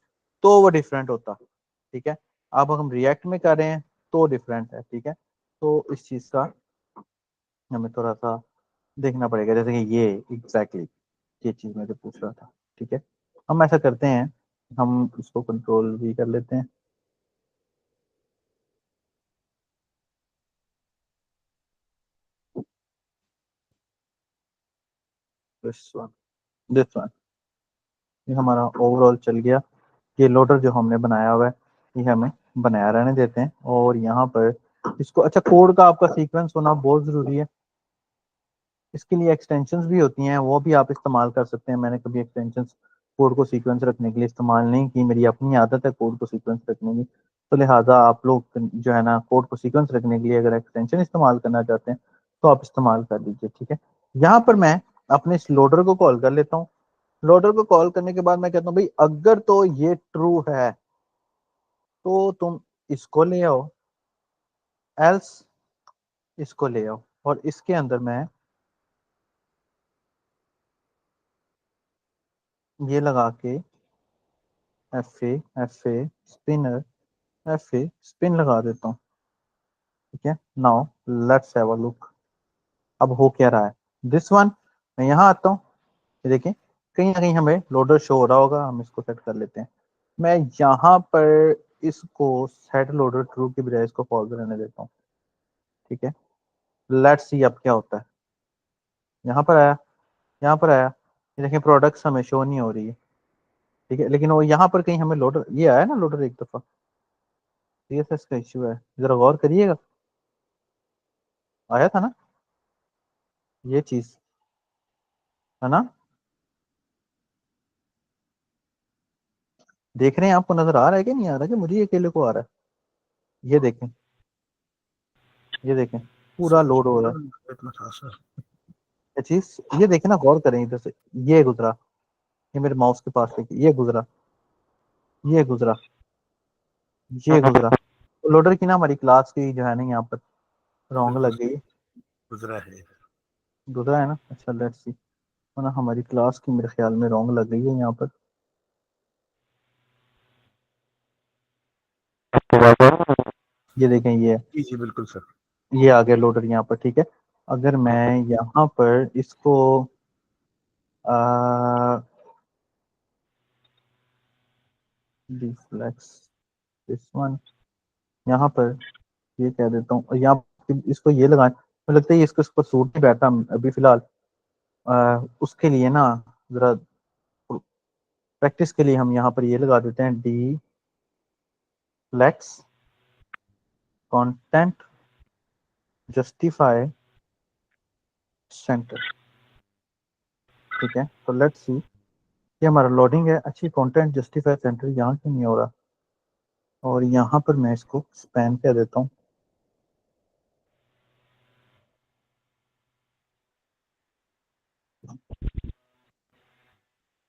तो वो डिफरेंट होता, ठीक है। अब हम रिएक्ट में कर रहे हैं तो डिफरेंट है, ठीक है। तो इस चीज का हमें थोड़ा सा देखना पड़ेगा, जैसे कि ये एग्जैक्टली ये चीज मैं जो पूछ रहा था, ठीक है। हम ऐसा करते हैं, हम इसको कंट्रोल भी कर लेते हैं। दिस वन, दिस वन, ये हमारा ओवरऑल चल गया। ये लोडर जो हमने बनाया हुआ है, ये हमें बनाया रहने देते हैं। और यहाँ पर इसको, अच्छा, कोड का आपका सीक्वेंस होना बहुत जरूरी है। इसके लिए एक्सटेंशंस भी होती हैं, वो भी आप इस्तेमाल कर सकते हैं। मैंने कभी एक्सटेंशंस कोड को सीक्वेंस रखने के लिए इस्तेमाल नहीं की, मेरी अपनी आदत है कोड को सीक्वेंस रखने की। तो लिहाजा आप लोग जो है ना, कोड को सीक्वेंस रखने के लिए अगर एक्सटेंशन इस्तेमाल करना चाहते हैं तो आप इस्तेमाल कर लीजिए, ठीक है। यहाँ पर मैं अपने इस लोडर को कॉल कर लेता हूँ। लोडर को कॉल करने के बाद मैं कहता हूँ भाई, अगर तो ये ट्रू है तो तुम इसको ले आओ, एल्स इसको ले आओ। और इसके अंदर मैं ये लगा के F A spinner F A spin लगा देता हूँ, ठीक है। Now let's have a look. अब हो क्या रहा है, दिस वन, मैं यहाँ आता हूँ, ये देखें कहीं ना कहीं हमें लोडर शो हो रहा होगा, हम इसको सेट कर लेते हैं। मैं यहाँ पर इसको सेट लोडर ट्रू की बजाय इसको फॉल्स रहने देता हूँ, ठीक है। लेट्स सी अब क्या होता है, यहाँ पर आया, यहाँ पर आया, ये देखें प्रोडक्ट्स हमें शो नहीं हो रही है, ठीक है, लेकिन वो यहाँ पर कहीं हमें लोडर, ये आया ना लोडर एक दफा, सीएसएस का इश्यू है, जरा गौर करिएगा, आया था ना ये चीज, है ना, देख रहे हैं, आपको नजर आ रहा है कि नहीं आ रहा, कि मुझे ये अकेले को आ रहा है, ये देखें, ये देखें पूरा लोड हो रहा है इतना था सर। ये चीज, ये देखें ना, गौर करें इधर से, ये गुजरा, ये मेरे माउस के पास लेके, ये गुजरा, ये गुजरा, ये गुजरा, तो लोडर की ना हमारी क्लास की जो है ना यहाँ पर रॉन्ग बिल्कुल लग गई, गुजरा है। गुजरा है ना, अच्छा लेट्स सी, ना हमारी क्लास की मेरे ख्याल में रॉन्ग लग गई है यहाँ पर, ये देखें ये, जी जी बिल्कुल सर। ये आ गया लोडर यहाँ पर, ठीक है। अगर मैं यहाँ पर इसको डिफ्लेक्स दिस वन, यहाँ पर ये कह देता हूँ, और यहाँ पर इसको ये लगाएं, मुझे लगता है ये इसको सूट नहीं बैठा अभी फिलहाल, उसके लिए ना जरा प्रैक्टिस के लिए हम यहाँ पर ये लगा देते हैं, d flex content justify center, ठीक है। तो लेट्स सी, ये हमारा लोडिंग है, अच्छी कंटेंट जस्टिफाई सेंटर यहाँ क्यों नहीं हो रहा, और यहाँ पर मैं इसको स्पैन कह देता हूँ,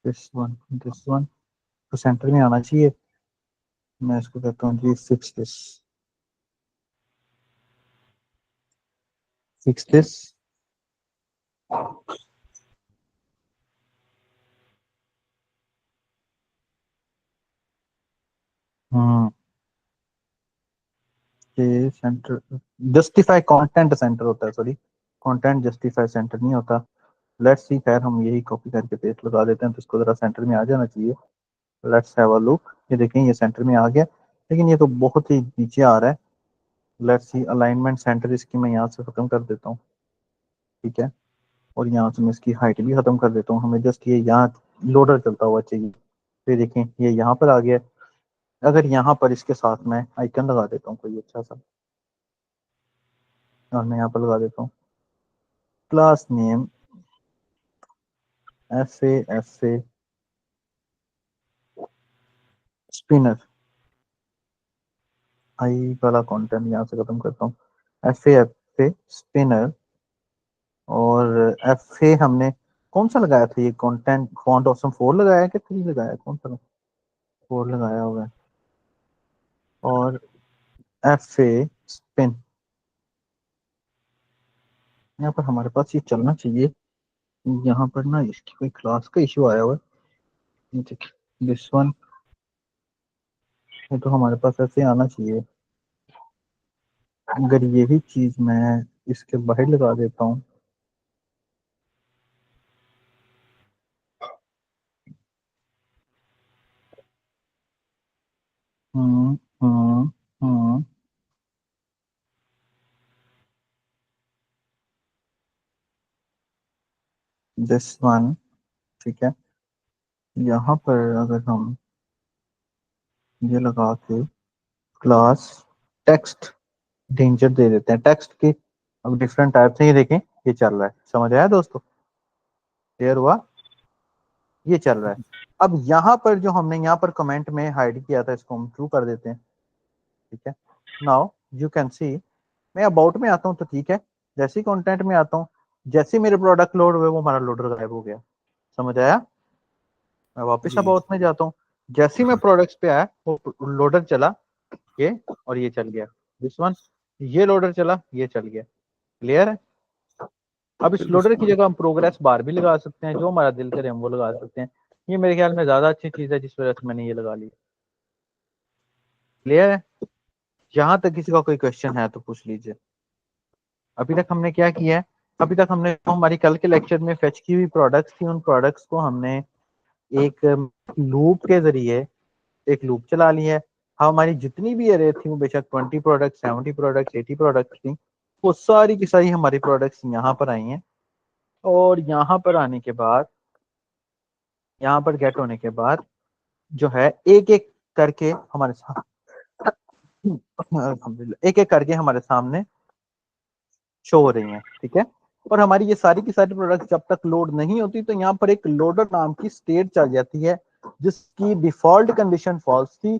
दिस वन तो सेंटर में आना चाहिए, मैं इसको कहता हूँ जी फिक्स दिस, हम्म, ये सेंटर जस्टिफाई कंटेंट सेंटर होता है, सॉरी कंटेंट जस्टिफाई सेंटर नहीं होता। लेट्स सी, खैर हम यही कॉपी करके पेस्ट लगा देते हैं, तो इसको जरा सेंटर में आ जाना चाहिए। लेट्स हैव अ लुक, ये देखें ये सेंटर में आ गया, लेकिन ये तो बहुत ही नीचे आ रहा है। लेट्स सी अलाइनमेंट सेंटर, इसकी मैं यहाँ से खत्म कर देता हूँ, ठीक है, और यहाँ से मैं इसकी हाइट भी खत्म कर देता हूँ, हमें जस्ट ये यहाँ लोडर चलता हुआ चाहिए। तो ये देखें ये यहाँ पर आ गया, अगर यहाँ पर इसके साथ मैं आइकन लगा देता हूँ कोई अच्छा सा, और मैं यहाँ पर लगा देता हूँ class name F A spinner, I वाला कंटेंट यहाँ से खत्म करता हूँ, एफ ए स्पिनर, और एफ ए हमने कौन सा लगाया था, ये कंटेंट फॉन्ट ऑसम 4 लगाया है कि 3 लगाया है, कौन सा 4 लगाया हुआ है, और एफ ए स्पिन, यहाँ पर हमारे पास ये चलना चाहिए, यहाँ पर ना इसकी कोई क्लास का इशू आया हुआ है, दिस वन, ये तो हमारे पास ऐसे आना चाहिए, अगर यही चीज मैं इसके बाहर लगा देता हूँ, हम्म हम्म हम्म दिस वन, ठीक है, यहाँ पर अगर हम ये लगा के क्लास टेक्स्ट डेंजर दे देते हैं, टेक्स्ट की अब डिफरेंट टाइप से, ये देखें ये चल रहा है, समझ आया दोस्तों, क्लियर हुआ, ये चल रहा है। अब यहाँ पर जो हमने यहाँ पर कमेंट में हाइड किया था, इसको हम ट्रू कर देते हैं, ठीक है। नाउ यू कैन सी, मैं अबाउट में आता हूँ तो ठीक है, जैसे ही कंटेंट में आता हूँ, जैसे ही मेरे प्रोडक्ट लोड हुए वो हमारा लोडर गायब हो गया, समझ आया। मैं वापस जी अबाउट में जाता हूँ, जैसे ही मैं प्रोडक्ट्स पे आया वो लोडर चला, ये और ये चल गया, दिस वन, ये लोडर चला, ये चल गया, क्लियर है। अब इस बिल्कुल लोडर की सर। जगह हम प्रोग्रेस बार भी लगा सकते हैं, जो हमारा दिल करे हम वो लगा सकते हैं, ये मेरे ख्याल में ज्यादा अच्छी चीज है, जिस वजह से मैंने ये लगा ली, क्लियर है। यहाँ तक किसी का कोई क्वेश्चन है तो पूछ लीजिए। अभी तक हमने क्या किया है, अभी तक हमने हमारी कल के लेक्चर में फेच की हुई प्रोडक्ट्स थी, उन प्रोडक्ट्स को हमने एक लूप के जरिए एक लूप चला लिया है। हमारी जितनी भी अरे थी, वो बेशक 20 प्रोडक्ट, 70 प्रोडक्ट, 80 प्रोडक्ट थी, वो सारी की सारी हमारी प्रोडक्ट्स यहाँ पर आई हैं। और यहाँ पर आने के बाद, यहाँ पर गेट होने के बाद जो है एक एक करके हमारे साथ अल्हम्दुलिल्लाह एक एक करके हमारे सामने शो हो रही हैं। ठीक है। और हमारी ये सारी की सारी प्रोडक्ट जब तक लोड नहीं होती, तो यहाँ पर एक लोडर नाम की स्टेट चल जाती है, जिसकी डिफॉल्ट कंडीशन फॉल्स थी।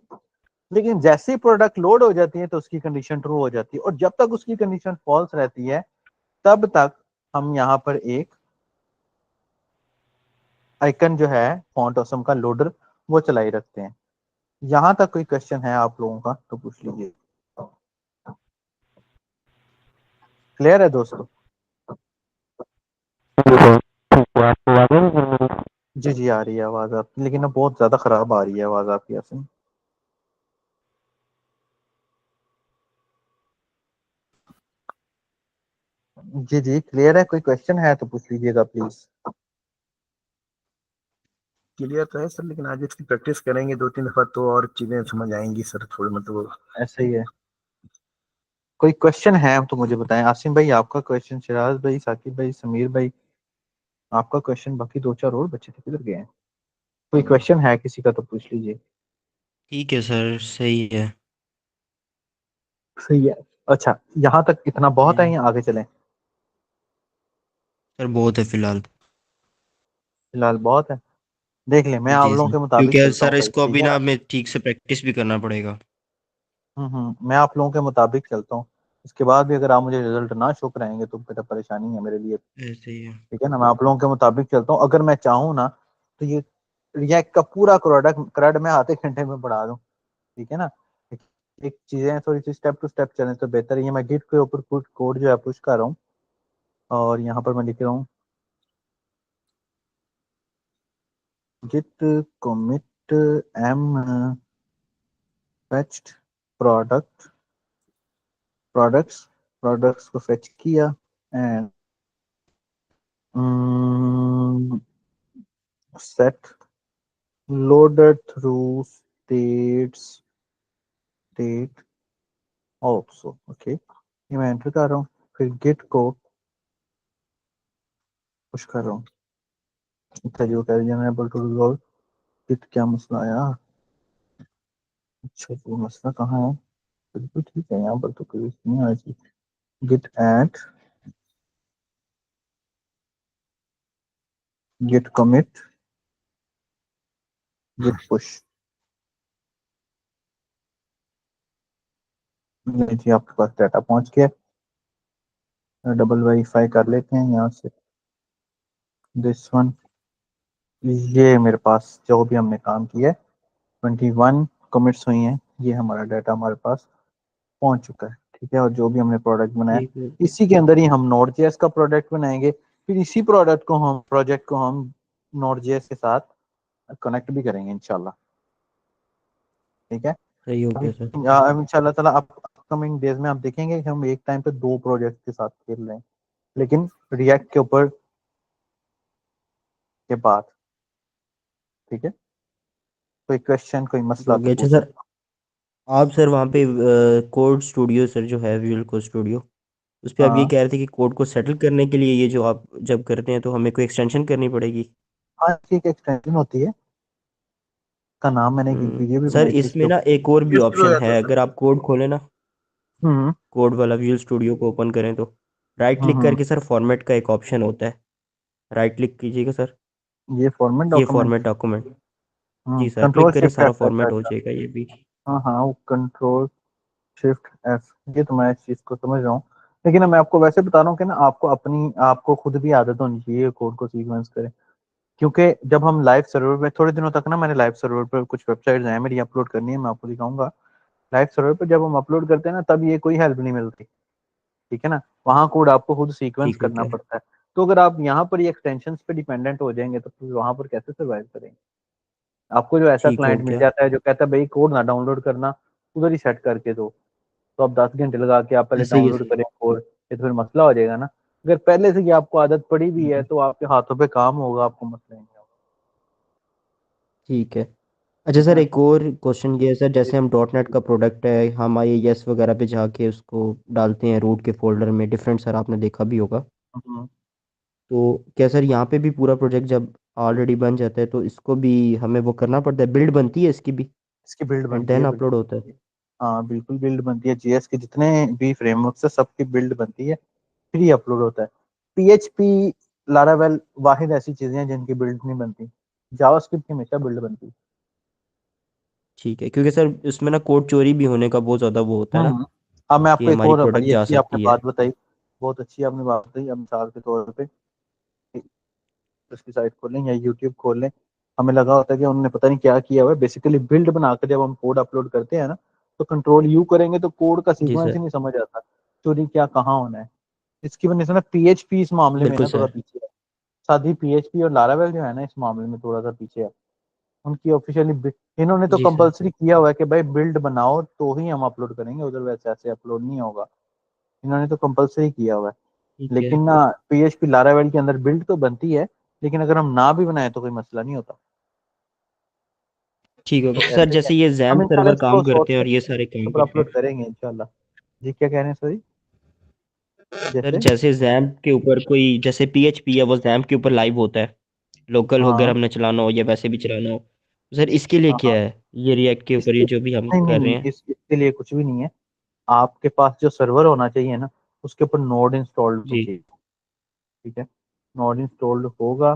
लेकिन जैसे ही प्रोडक्ट लोड हो जाती है तो उसकी कंडीशन ट्रू हो जाती है, और जब तक उसकी कंडीशन फॉल्स रहती है तब तक हम यहाँ पर एक आइकन जो है फॉन्ट ऑसम का लोडर, वो चलाई रखते हैं। यहां तक कोई क्वेश्चन है आप लोगों का तो पूछ लीजिए। क्लियर है दोस्तों? जी जी आ रही है आवाज आपकी, लेकिन अब बहुत ज्यादा खराब आ रही है आवाज आपकी यासिन। जी जी क्लियर है, कोई क्वेश्चन है तो पूछ लीजिएगा प्लीज। क्लियर तो है सर, लेकिन आज इसकी प्रैक्टिस करेंगे 2-3 दफा तो और चीजें समझ आएंगी सर, थोड़ी मतलब। ऐसा ही है। कोई क्वेश्चन है तो मुझे बताएं। आसिम भाई आपका क्वेश्चन, शिराज भाई, साकिब भाई, समीर भाई आपका क्वेश्चन, बाकी दो चार और बच्चे थे किधर गए हैं? कोई क्वेश्चन है किसी का तो पूछ लीजिए। ठीक है सर, सही है। सही है। अच्छा, यहाँ तक इतना बहुत है जी या आगे चलें? सर, बहुत है फिलहाल। फिलहाल बहुत है। देख ले, मैं आप जी लोगों सर, के मुताबिक क्योंकि चलता हूँ सर भाई। इसको ठीक अभी है। ना हमें ठीक से प्रैक्टिस भी करना पड़ेगा। मैं आप लोगों के मुताबिक चलता हूँ। इसके बाद भी अगर आप मुझे रिजल्ट ना शो कराएंगे तो बेटा परेशानी है मेरे लिए। ऐसे ही है। ठीक है ना, मैं आप लोगों के मुताबिक चलता हूँ। अगर मैं चाहूँ ना तो ये रिएक्ट का पूरा प्रोडक्ट क्रड में आधे घंटे में बढ़ा दूँ। ठीक है ना। एक, एक चीजें थोड़ी सी स्टेप टू स्टेप चलें तो बेहतर है। ये मैं गिट के ऊपर कुछ कोड जो है पुश कर रहा हूँ, और यहाँ पर मैं लिख रहा हूँ git commit m fetched product products products को फेच किया and set loaded through state also। Okay, ये मैं एंटर कर रहा हूँ, फिर गिट को पुश कर रहा हूँ। जो कह रही है टू रिजॉल्व गिट, क्या मसला आया? अच्छा, वो मसला कहाँ है? बिल्कुल ठीक है, यहाँ पर तो कोई नहीं आया जी। Git add git commit git push. जी आपके पास डाटा पहुंच गया। डबल वेरीफाई कर लेते हैं यहाँ से। दिस वन, ये मेरे पास जो भी हमने काम किया है 21 कमिट्स हुई हैं, ये हमारा डाटा हमारे पास पहुंच चुका है। ठीक है। और जो भी हमने प्रोडक्ट बनाया, ठीक है। इसी के अंदर ही हम नोड जेएस का प्रोडक्ट बनाएंगे। फिर इसी प्रोजेक्ट को हम नोड जेएस के साथ कनेक्ट भी करेंगे इंशाल्लाह। ठीक है। सही हो गया सर। इंशाल्लाह ताला अपकमिंग डेज में आप देखेंगे कि हम एक टाइम पे दो प्रोजेक्ट के साथ खेल रहे हैं, लेकिन रिएक्ट के ऊपर के बाद। ठीक है। कोई क्वेश्चन, कोई ठीक हो मसला तो गया। अच्छा पूछे। सर, आप सर वहाँ पे कोड स्टूडियो सर जो है, विजुअल कोड स्टूडियो, उस पर आप ये हाँ कह रहे थे कि कोड को सेटल करने के लिए ये जो आप जब करते हैं तो हमें कोई एक्सटेंशन करनी पड़ेगी। हाँ, इसकी एक एक्सटेंशन होती है, का नाम मैंने एक वीडियो भी सर बनाई थी इसके इसमें ना ऊपर। एक और भी ये शुरू हो ऑप्शन जाता है, है सर। अगर आप कोड खोलें ना, हम्म कोड वाला विजुअल स्टूडियो को ओपन करें तो राइट क्लिक हम्म करके सर फॉर्मेट का एक ऑप्शन होता है, राइट क्लिक कीजिएगा सर। ये फॉर्मेट ये डॉक्यूमेंट। Format document. जी सर, कंट्रोल क्लिक करिए, शिफ्ट सारा एफ रहता है फॉर्मेट हो इसका। जाएगा ये भी। हाँ हाँ, वो कंट्रोल शिफ्ट एफ, ये तो मैं इस चीज को समझ रहा हूँ। लेकिन मैं आपको वैसे बता रहा हूँ कि ना, आपको खुद भी आदत होनी चाहिए कोड को सीक्वेंस करें। क्योंकि जब हम लाइव सर्वर पे थोड़े दिनों तक ना, मैंने लाइव सर्वर पर कुछ वेबसाइट्स हैं मेरी अपलोड करनी है, मैं आपको दिखाऊंगा। लाइव सर्वर पर जब हम अपलोड करते हैं ना, तब ये कोई हेल्प नहीं मिलती। ठीक है ना। वहाँ कोड आपको खुद सीक्वेंस ठीक हो करना गया। पड़ता है। तो अगर आप यहाँ पर ये एक्सटेंशन पे डिपेंडेंट हो जाएंगे तो फिर वहां पर कैसे सर्वाइव करेंगे? आपको जो ऐसा ठीक हो क्लाइंट मिल गया। जाता है जो कहता है भाई कोड ना डाउनलोड करना, उधर ही सेट करके दो, तो आप 10 घंटे लगा के आप पहले सही है डाउनलोड सर। करें कोड, ये तो फिर मसला हो जाएगा ना। अगर पहले से ही आपको आदत पड़ी भी है तो आपके हाथों पे काम होगा, आपको मसला नहीं होगा। ठीक है। अच्छा ठीक है सर, ना। एक और क्वेश्चन ये है सर, जैसे हम डॉट नेट का प्रोडक्ट है, हम IIS वगैरह पे जाके उसको डालते हैं रूट के फोल्डर में, डिफरेंट सर आपने देखा भी होगा। हम्म, तो क्या सर यहाँ पे भी पूरा प्रोजेक्ट जब ऑलरेडी बन जाता है तो इसको भी हमें वो करना पड़ता है, बिल्ड बनती है इसकी भी, इसकी बिल्ड एंड बनती है, देन बिल्ड अपलोड होता है? बनती है। हाँ बिल्कुल बिल्ड बनती है, जीएस के जितने भी फ्रेमवर्क है सबकी बिल्ड बनती है, फिर ही अपलोड होता है। पीएचपी, लारावेल वाहिद ऐसी चीजें हैं जिनकी बिल्ड नहीं बनती, जावास्क्रिप्ट की हमेशा बिल्ड बनती है। ठीक है, क्योंकि सर इसमें ना कोड चोरी भी होने का बहुत ज़्यादा वो होता है ना, हम्म। अब मैं कि आपको एक हमारी और प्रोडक्ट बड़ी जा अच्छी आपने सकती है। बात बताई, बहुत अच्छी आपने बात बताई। अब मिसाल के तौर पे उसकी साइट खोलें या यूट्यूब खोल लें, हमें लगा होता है कि उन्होंने पता नहीं क्या किया हुआ है। बेसिकली बिल्ड बनाकर जब हम कोड अपलोड करते हैं ना, तो कंट्रोल यू करेंगे तो कोड का जी सीक्वेंस सर। ही नहीं समझ आता, चोरी क्या कहाँ होना है। इसकी वजह से ना पीएचपी इस मामले में बिल्कुल ना थोड़ा सर। पीछे है। साथ ही पीएचपी और लारावेल जो है ना, इस मामले में थोड़ा सा पीछे है। उनकी ऑफिशियली इन्होंने तो जी सर। कंपलसरी किया हुआ है कि भाई बिल्ड बनाओ तो ही हम अपलोड करेंगे, उधर वैसे ऐसे अपलोड नहीं होगा। इन्होंने तो कंपलसरी किया हुआ है। ठीक है। लेकिन ना पीएचपी लारावेल के अंदर बिल्ड तो बनती है, लेकिन अगर हम ना भी बनाए तो कोई मसला नहीं होता। ठीक तो है सर, ऐसे ही है। जैसे ये हम जैम्प इंशाल्लाह सर्वर इसको काम शॉर्ट करते हैं के और ये सारे काम ऊपर करते अपलोड हैं। करेंगे इंशाल्लाह। जी क्या कह रहे हैं सॉरी? सर जैसे जैसे जैम्प के ऊपर कोई, जैसे PHP है वो जैम्प के ऊपर लाइव होता है, लोकल हो अगर हाँ हमने चलाना हो या वैसे भी चलाना हो, तो सर इसके लिए हाँ क्या हाँ। है, ये रिएक्ट के ऊपर इसके ये जो भी हम नहीं नहीं कर रहे नहीं, हैं? इसके लिए कुछ भी नहीं है। आपके पास जो सर्वर होना चाहिए ना, उसके ऊपर नोड इंस्टॉल्ड होनी जी। चाहिए। ठीक है, नोड इंस्टॉल्ड होगा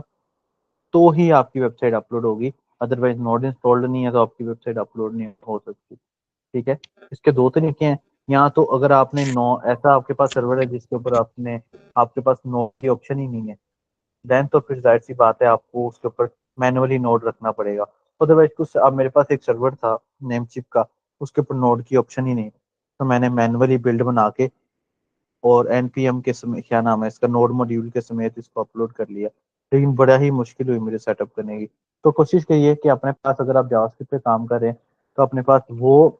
तो ही आपकी वेबसाइट अपलोड होगी, अदरवाइज नोड इंस्टॉल्ड नहीं है तो आपकी वेबसाइट अपलोड नहीं हो सकती। ठीक है, इसके दो तरीके हैं। यहाँ तो अगर आपने नो ऐसा आपके पास सर्वर है जिसके ऊपर आपके पास नोड की ऑप्शन ही नहीं है, देन तो फिर जाहिर सी बात है आपको उसके ऊपर मैनुअली नोड रखना पड़ेगा। अदरवाइज कुछ, अब मेरे पास एक सर्वर था नेमचिप का, उसके ऊपर नोड की ऑप्शन ही नहीं, तो मैंने मैनुअली बिल्ड बना के और एनपीएम के समय क्या नाम है इसका, नोड मॉड्यूल के समेत इसको अपलोड कर लिया। लेकिन बड़ा ही मुश्किल हुई मुझे सेटअप करने की। तो कोशिश करिए कि अपने पास, अगर आप जावास्क्रिप्ट पे काम कर रहे हैं, तो अपने पास वो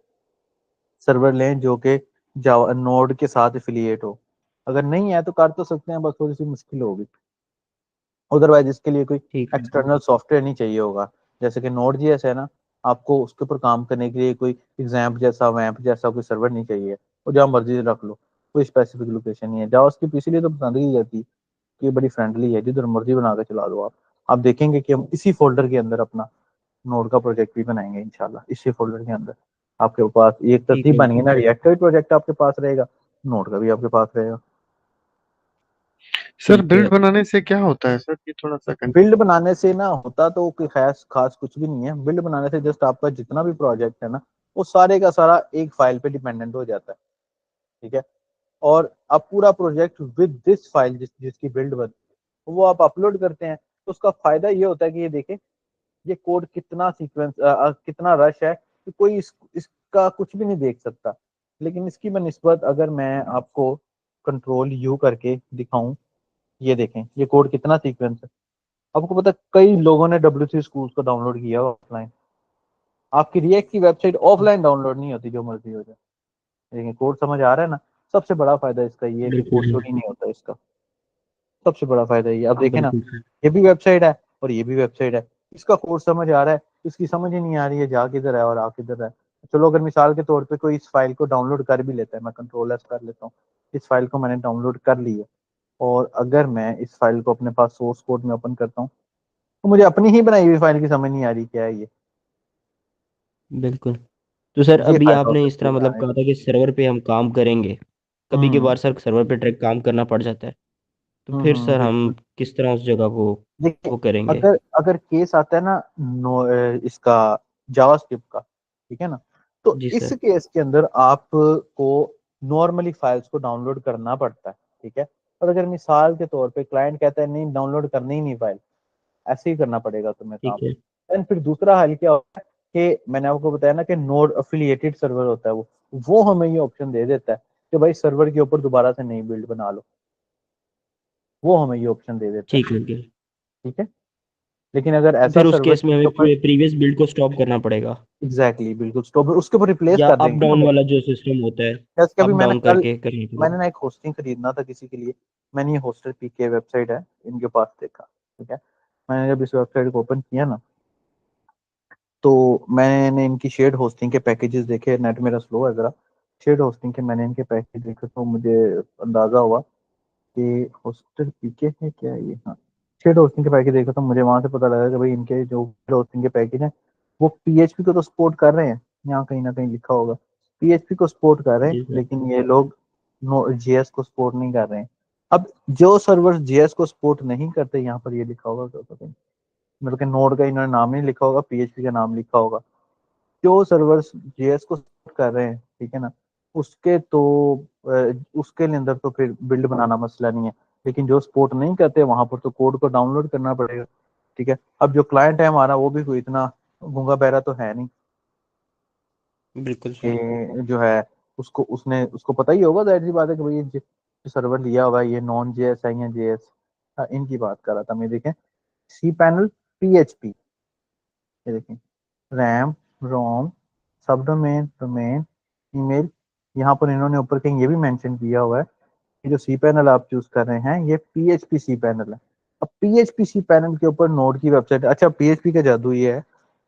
सर्वर लें जो कि जावा नोड के साथ एफिलिएट हो। अगर नहीं है तो कर तो सकते हैं, बस थोड़ी सी मुश्किल होगी। अदरवाइज इसके लिए कोई ठीक है। एक्सटर्नल सॉफ्टवेयर नहीं चाहिए होगा। जैसे कि नोड जीएस है ना, आपको उसके ऊपर काम करने के लिए कोई एग्जाम्प जैसा वैम्प जैसा कोई सर्वर नहीं चाहिए, वो जहाँ मर्जी से रख लो, कोई स्पेसिफिक लोकेशन नहीं है। जावास्क्रिप्ट इसीलिए तो पसंद की जाती है कि ये बड़ी फ्रेंडली है, जिधर मर्जी बना के चला लो आप देखेंगे कि हम इसी फोल्डर के अंदर अपना नोड का प्रोजेक्ट भी बनाएंगे इंशाल्लाह, इसी फोल्डर के अंदर। आपके पास एक ठीक तरतीब है। बनेगी ना, रिएक्ट का भी प्रोजेक्ट आपके पास रहेगा, नोड का भी आपके पास रहेगा। सर ठीक है। बिल्ड बनाने से क्या होता है सर, ये थोड़ा सा बिल्ड कंफ्यूज। बनाने से ना होता तो कोई खास खास कुछ भी नहीं है। बिल्ड बनाने से जस्ट आपका जितना भी प्रोजेक्ट है ना, वो सारे का सारा एक फाइल पे डिपेंडेंट हो जाता है। ठीक है, और आप पूरा प्रोजेक्ट विद दिस फाइल जिसकी बिल्ड बनती है वो आप अपलोड करते हैं, तो उसका फायदा ये होता है कि ये देखें ये कोड कितना सीक्वेंस कितना रश है, कि कोई इसका कुछ भी नहीं देख सकता। लेकिन इसकी बनस्बत अगर मैं आपको कंट्रोल यू करके दिखाऊं, ये देखें ये कोड कितना सीक्वेंस है। आपको पता है, कई लोगों ने W3 स्कूल्स को डाउनलोड किया ऑफलाइन। आपकी रिएक्ट की वेबसाइट ऑफलाइन डाउनलोड नहीं होती, जो मर्जी हो जाए। लेकिन कोड समझ आ रहा है ना, सबसे बड़ा फायदा इसका ये है कि बिल्कुल कोड सर। चोरी नहीं होता इसका। सबसे बड़ा फायदा ये, अब देखें ना, बिल्कुल सर। ये भी वेबसाइट है और ये भी वेबसाइट है, इसका कोड समझ आ रहा है, इसकी समझ ही नहीं आ रही है जा किधर है और आ किधर है। चलो अगर मिसाल के तौर पे कोई इस फाइल को डाउनलोड कर भी लेता है, मैं कंट्रोल एस कर लेता हूँ, इस फाइल को मैंने डाउनलोड कर ली है, और अगर मैं इस फाइल को अपने पास सोर्स कोड में ओपन करता हूँ, तो मुझे अपनी ही बनाई हुई फाइल की समझ नहीं आ रही क्या है ये। बिल्कुल। तो सर ये अभी फायदा आपने होता इस है तरह मतलब बनाने कहा था कि सर्वर पे हम काम करेंगे, कभी के हम्म बार सर सर्वर पे ट्रैक काम करना पड़ जाता है, तो फिर सर हम बिल्कुल। किस तरह उस जगह को देखिए, वो करेंगे? अगर अगर केस आता है ना, इसका जावास्क्रिप्ट का, ठीक है ना, तो जी इस सर। केस के अंदर आपको नॉर्मली फाइल्स को डाउनलोड करना पड़ता है। ठीक है, और अगर मिसाल के तौर पे क्लाइंट कहता है नहीं डाउनलोड करनी ही नहीं फाइल, ऐसे ही करना पड़ेगा तुम्हें काम। ठीक है। एंड फिर दूसरा हाल क्या होता है कि मैंने आपको बताया ना कि नोड अफिलिएटेड सर्वर होता है, वो हमें ये ऑप्शन दे देता है कि भाई सर्वर के ऊपर दोबारा से नई बिल्ड बना लो, वो हमें ये ऑप्शन दे देता है। ठीक है। ठीक है, लेकिन अगर ऐसा फिर उस सर्वर केस में हमें जिसके ऊपर प्रीवियस बिल्ड को स्टॉप करना पड़ेगा, एग्जैक्टली बिल्कुल स्टॉप उसके ऊपर रिप्लेस या कर अप देंगे ना डाउन वो। वाला जो सिस्टम होता है, जैसे कि अभी अप मैंने डाउन कल करके करना मैंने पड़ेगा। ना एक होस्टिंग खरीदना था किसी के लिए। मैंने ये होस्टर पीके वेबसाइट है इनके पास देखा, ठीक है। मैंने जब इस वेबसाइट को ओपन किया ना, तो मैंने इनकी शेयर्ड होस्टिंग के पैकेजेस देखे। नेट मेरा स्लो है जरा। शेयर्ड होस्टिंग के मैंने इनके पैकेज देखे तो मुझे अंदाजा हुआ कि होस्टर पीके है क्या ये। हाँ, शेयर्ड होस्टिंग के पैकेज देखा तो मुझे वहां से पता लगा कि भाई इनके जो होस्टिंग के पैकेज हैं वो पीएचपी को तो सपोर्ट कर रहे हैं। यहाँ कहीं ना कहीं लिखा होगा पीएचपी को सपोर्ट कर रहे हैं, जी सर। लेकिन ये लोग जेएस को सपोर्ट नहीं कर रहे हैं। अब जो सर्वर जेएस को सपोर्ट नहीं करते, यहाँ पर ये लिखा होगा तो पता नहीं, मतलब कि नोड का इन्होंने नाम नहीं लिखा होगा, पीएचपी का नाम लिखा होगा। जो सर्वर्स जेएस को सपोर्ट कर रहे हैं, ठीक है ना, उसके तो उसके अंदर तो फिर बिल्ड बनाना मसला नहीं है। लेकिन जो सपोर्ट नहीं करते वहां पर तो कोड को डाउनलोड करना पड़ेगा, ठीक है। अब जो क्लाइंट है हमारा वो भी कोई इतना गूंगा बहरा तो है नहीं बिल्कुल सर। कि जो है उसको पता ही होगा। जाहिर सी बात है कि भाई ये जो सर्वर लिया हुआ है ये नॉन जेएस है या जेएस। इनकी बात कर रहा था मैं। देखें सी पैनल पीएचपी, ये देखें रैम रोम सब डोमेन डोमेन ईमेल। यहाँ पर इन्होंने ऊपर कहीं ये भी मेंशन किया हुआ है कि जो सी पैनल आप चूज कर रहे हैं ये पीएचपी सी पैनल है। अब पीएचपी सी पैनल के ऊपर नोड की वेबसाइट। अच्छा, पीएचपी का जादू ये है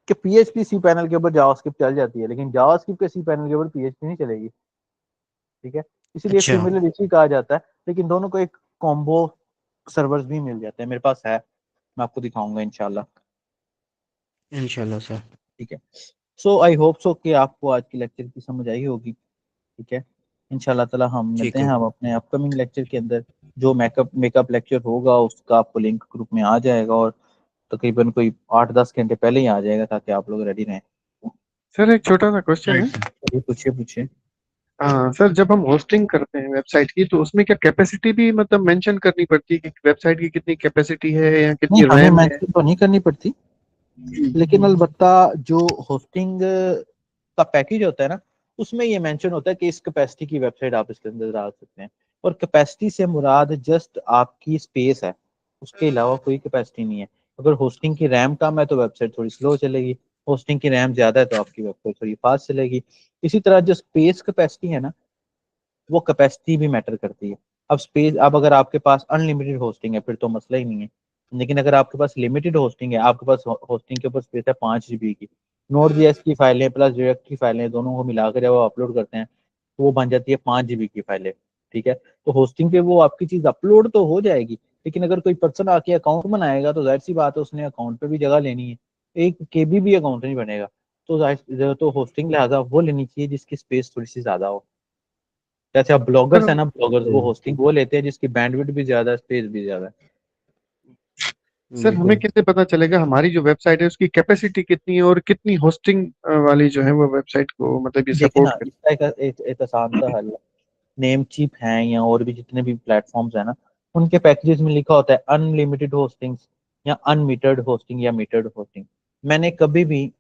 कि पीएचपी सी पैनल के ऊपर जावास्क्रिप्ट चल जाती है, लेकिन जावास्क्रिप्ट के सी पैनल के ऊपर पीएचपी नहीं चलेगी, ठीक है। इसीलिए अच्छा। सिमिलर इसी कहा जाता है। लेकिन दोनों को एक कॉम्बो सर्वर्स भी मिल जाते हैं, मेरे पास है, मैं आपको दिखाऊंगा इंशाल्लाह, इंशाल्लाह सर। ठीक है। सो आई होप सो कि आपको आज की लेक्चर की समझ आई होगी, ठीक है। इंशाल्लाह ताला हम मिलते ठीक हैं है। हम अपने अपकमिंग लेक्चर के अंदर। जो मेकअप लेक्चर होगा उसका आपको लिंक ग्रुप में आ जाएगा, और तकरीबन कोई 8-10 घंटे पहले ही आ जाएगा ताकि आप लोग रेडी रहें। सर एक छोटा सा क्वेश्चन है। Right sir. ये पूछिए पूछिए। सर जब हम होस्टिंग करते हैं वेबसाइट की तो उसमें क्या कैपेसिटी भी मतलब मेंशन करनी पड़ती है कि वेबसाइट की कितनी कैपेसिटी है या नहीं, कितनी हमें रैम है? मेंशन तो नहीं करनी पड़ती, लेकिन अलबत्ता जो होस्टिंग का पैकेज होता है ना, उसमें ये मेंशन होता है कि इस कैपेसिटी की वेबसाइट आप इसके अंदर डाल सकते हैं। और कैपेसिटी से मुराद जस्ट आपकी स्पेस है, उसके अलावा कोई कैपेसिटी नहीं है। अगर होस्टिंग की रैम कम है तो वेबसाइट थोड़ी स्लो चलेगी, होस्टिंग की रैम ज्यादा है तो आपकी वेबसाइट थोड़ी फास्ट चलेगी। इसी तरह जो स्पेस कैपेसिटी है ना, वो कैपेसिटी भी मैटर करती है। अब स्पेस, अब अगर आपके पास अनलिमिटेड होस्टिंग है फिर तो मसला ही नहीं है। लेकिन अगर आपके पास लिमिटेड होस्टिंग है, आपके पास होस्टिंग के ऊपर स्पेस है 5 GB की, नोड जेएस की फाइलें प्लस डायरेक्ट की फाइलें दोनों को मिलाकर जब आप अपलोड करते हैं तो वो बन जाती है 5 GB की फाइलें, ठीक है। तो होस्टिंग पे वो आपकी चीज अपलोड तो हो जाएगी, लेकिन अगर कोई पर्सन आके अकाउंट बनाएगा तो जाहिर सी बात है उसने अकाउंट पे भी जगह लेनी है। 1 KB भी अकाउंट नहीं बनेगा। तो तो होस्टिंग लिहाजा वो लेनी चाहिए जिसकी स्पेस थोड़ी सी ज्यादा हो। जैसे अब सर ब्लॉगर्स है हम ना, ब्लॉगर्स वो होस्टिंग वो लेते हैं जिसकी बैंडविड्थ भी ज्यादा है, स्पेस भी ज्यादा है। सर हमें बिल्कुल। कैसे पता चलेगा हमारी जो वेबसाइट है उसकी कैपेसिटी कितनी है और कितनी होस्टिंग वाली जो है वो वेबसाइट को मतलब ये देखिए ना, सपोर्ट करे? इसका एक आसान सा हल है। नेम चीप है या और भी जितने भी प्लेटफॉर्म्स है ना, उनके पैकेजेस में लिखा होता है अनलिमिटेड होस्टिंग या अनमीटर्ड होस्टिंग या मीटर्ड होस्टिंग। मैंने कभी भी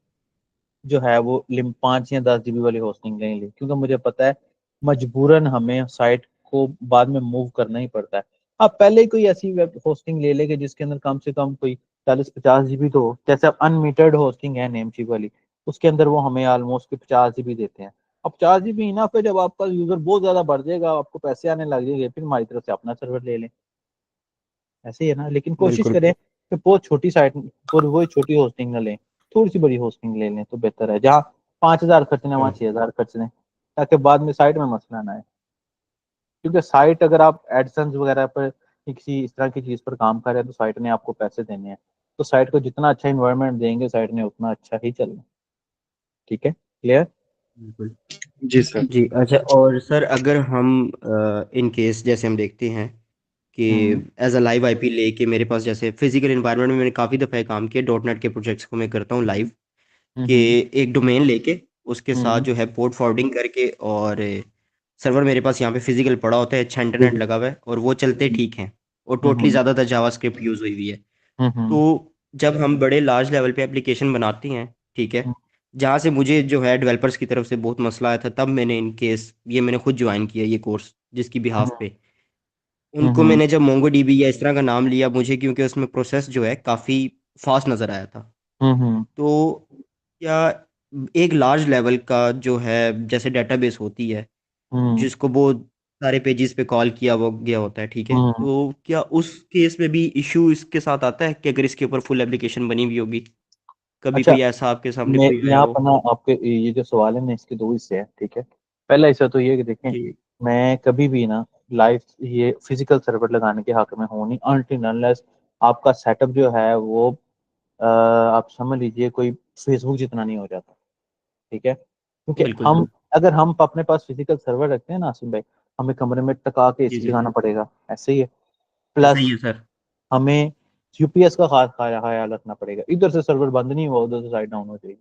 जो है वो 5 या 10 GB वाली होस्टिंग नहीं ली, क्योंकि मुझे पता है मजबूरन हमें साइट को बाद में मूव करना ही पड़ता है। आप पहले ही कोई ऐसी वेब होस्टिंग ले लेंगे जिसके अंदर कम से कम कोई 40-50 GB तो हो। जैसे अब अनमीटर्ड होस्टिंग है नेमचीप वाली, उसके अंदर वो हमें ऑलमोस्ट 50 GB देते हैं। अब 4 GB ना, फिर जब आपका यूजर बहुत ज्यादा बढ़ जाएगा, आपको पैसे आने लग जाएंगे, फिर हमारी तरफ से अपना सर्वर ले लें, ऐसे ही है ना। लेकिन कोशिश बिल्कुल। करें कि बहुत छोटी साइट और वही छोटी होस्टिंग ना लें, थोड़ी सी बड़ी होस्टिंग ले लें तो बेहतर है। जहाँ 5,000 खर्चने वहाँ 6,000 खर्चने, ताकि बाद में साइट में मसला ना आए। क्योंकि साइट अगर आप एडसेंस वगैरह पर किसी इस तरह की चीज पर काम कर रहे हैं तो साइट ने आपको पैसे देने हैं। तो साइट को जितना अच्छा इन्वायरमेंट देंगे साइट ने उतना अच्छा ही चलना, ठीक है। क्लियर? बिल्कुल। जी सर। जी अच्छा, और सर अगर हम इन केस जैसे हम देखते हैं कि हम्म एज अ लाइव आईपी लेके मेरे पास जैसे फिजिकल एनवायरनमेंट में मैंने काफ़ी दफ़ा काम किया, डॉट नेट के प्रोजेक्ट्स को मैं करता हूँ लाइव, कि हम्म एक डोमेन लेके उसके साथ हम्म जो है पोर्ट फॉरवर्डिंग करके, और सर्वर मेरे पास यहाँ पे फिजिकल पड़ा होता है, अच्छा इंटरनेट लगा हुआ है और वो चलते ठीक हैं, और टोटली हम्म ज़्यादातर जावास्क्रिप्ट यूज़ हुई हुई है। हम्म तो जब हम बड़े लार्ज लेवल पे एप्लीकेशन बनाते हैं, ठीक है, जहाँ से मुझे जो है डेवलपर्स की तरफ से बहुत मसला आया था, तब मैंने इन केस ये मैंने खुद ज्वाइन किया ये कोर्स जिसकी बिहाफ पे उनको हम्म मैंने जब मोंगो डीबी या इस तरह का नाम लिया, मुझे क्योंकि उसमें प्रोसेस जो है काफ़ी फास्ट नज़र आया था। हम्म तो क्या एक लार्ज लेवल का जो है जैसे डेटाबेस होती है हम्म जिसको वो सारे पेजेस पे कॉल किया वो गया होता है, ठीक है, हम्म तो क्या उस केस में भी इशू इसके साथ आता है कि अगर इसके ऊपर फुल एप्लीकेशन बनी हुई होगी, कभी अच्छा, कोई ऐसा आपके सामने मैं कोई आया यहाँ हो? पर ना आपके ये जो सवाल है ना, इसके दो हिस्से हैं, ठीक है। पहला हिस्सा तो ये है कि देखें, जी मैं कभी भी ना लाइव ये फिजिकल सर्वर लगाने के हक में हूँ नहीं, अनटिल अनलेस आपका सेटअप जो है वो आप समझ लीजिए कोई फेसबुक जितना नहीं हो जाता, ठीक है। क्योंकि बिल्कुल सर। हम अगर हम अपने पास फिजिकल सर्वर रखते हैं ना आसिम भाई, हमें कमरे में टका के जी एसी जी लगाना पड़ेगा, ऐसे ही है। ऐसा ही प्लस है सर। हमें यूपीएस का खास ख्याल रखना पड़ेगा, इधर से सर्वर बंद नहीं हुआ उधर से साइड डाउन हो जाएगी,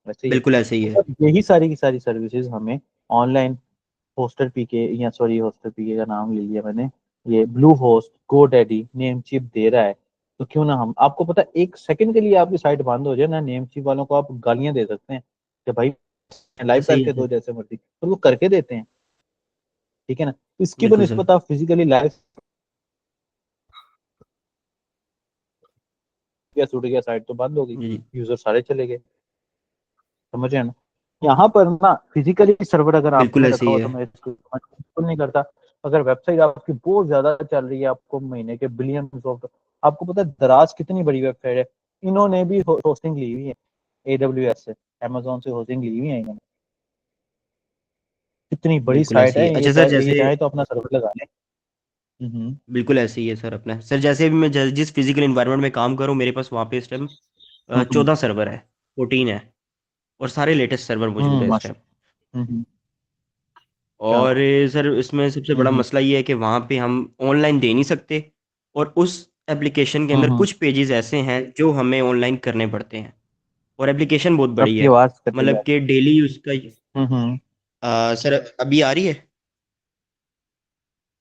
वैसे ही है। बिल्कुल ऐसे ही है। और यही सारी की सारी सर्विसेज हमें ऑनलाइन होस्टर पीके, या सॉरी होस्टर पीके का नाम ले लिया मैंने, ये ब्लू होस्ट, गोडैडी, नेमचिप दे रहा है। तो क्यों ना हम, आपको पता है, एक सेकंड के लिए आपकी साइट बंद हो जाए ना, नेमचिप वालों को आप गालियां दे सकते हैं कि भाई लाइव ऐसे ही है करके दो सर। जैसे मर्जी, तो वो करके देते हैं, ठीक है ना। इसकी बिल्कुल सर। बनिस्बत आप फिजिकली लाइव या छूट गया, साइट तो बंद हो गई, जी यूजर सारे चले गए, समझ रहे हैं ना। यहाँ पर ना फिजिकली सर्वर अगर बिल्कुल आपने ऐसे रखा ही हो तो है। मैं इसको बिल्कुल नहीं करता। अगर वेबसाइट आपकी बहुत ज्यादा चल रही है, आपको महीने के बिलियंस ऑफ, आपको पता है दराज कितनी बड़ी वेबसाइट है, इन्होंने भी होस्टिंग ली हुई है AWS से, Amazon से होस्टिंग ली हुई है इन्होंने। कितनी बड़ी बिल्कुल साइट ऐसे ही है है। ये, अच्छा सर, ये जैसे चाहे तो अपना सर्वर लगा लें। बिल्कुल ऐसे ही है सर अपना। सर जैसे अभी मैं जिस फिजिकल इन्वायरमेंट में काम करूँ, मेरे पास वहाँ पे इस टाइम हम्म 14 सर्वर है, 14 है, और सारे लेटेस्ट सर्वर मौजूद है इस टाइम। माशा हम्म क्या और बात सर इसमें सबसे है। बड़ा मसला ये है कि वहाँ पे हम ऑनलाइन दे नहीं सकते, और उस एप्लीकेशन के अंदर हम्म कुछ पेजेस ऐसे हैं जो हमें ऑनलाइन करने पड़ते हैं, और एप्लीकेशन बहुत बड़ी आपकी है। आवाज कट जा मतलब कि डेली उसका हम्म। सर अभी आ रही है?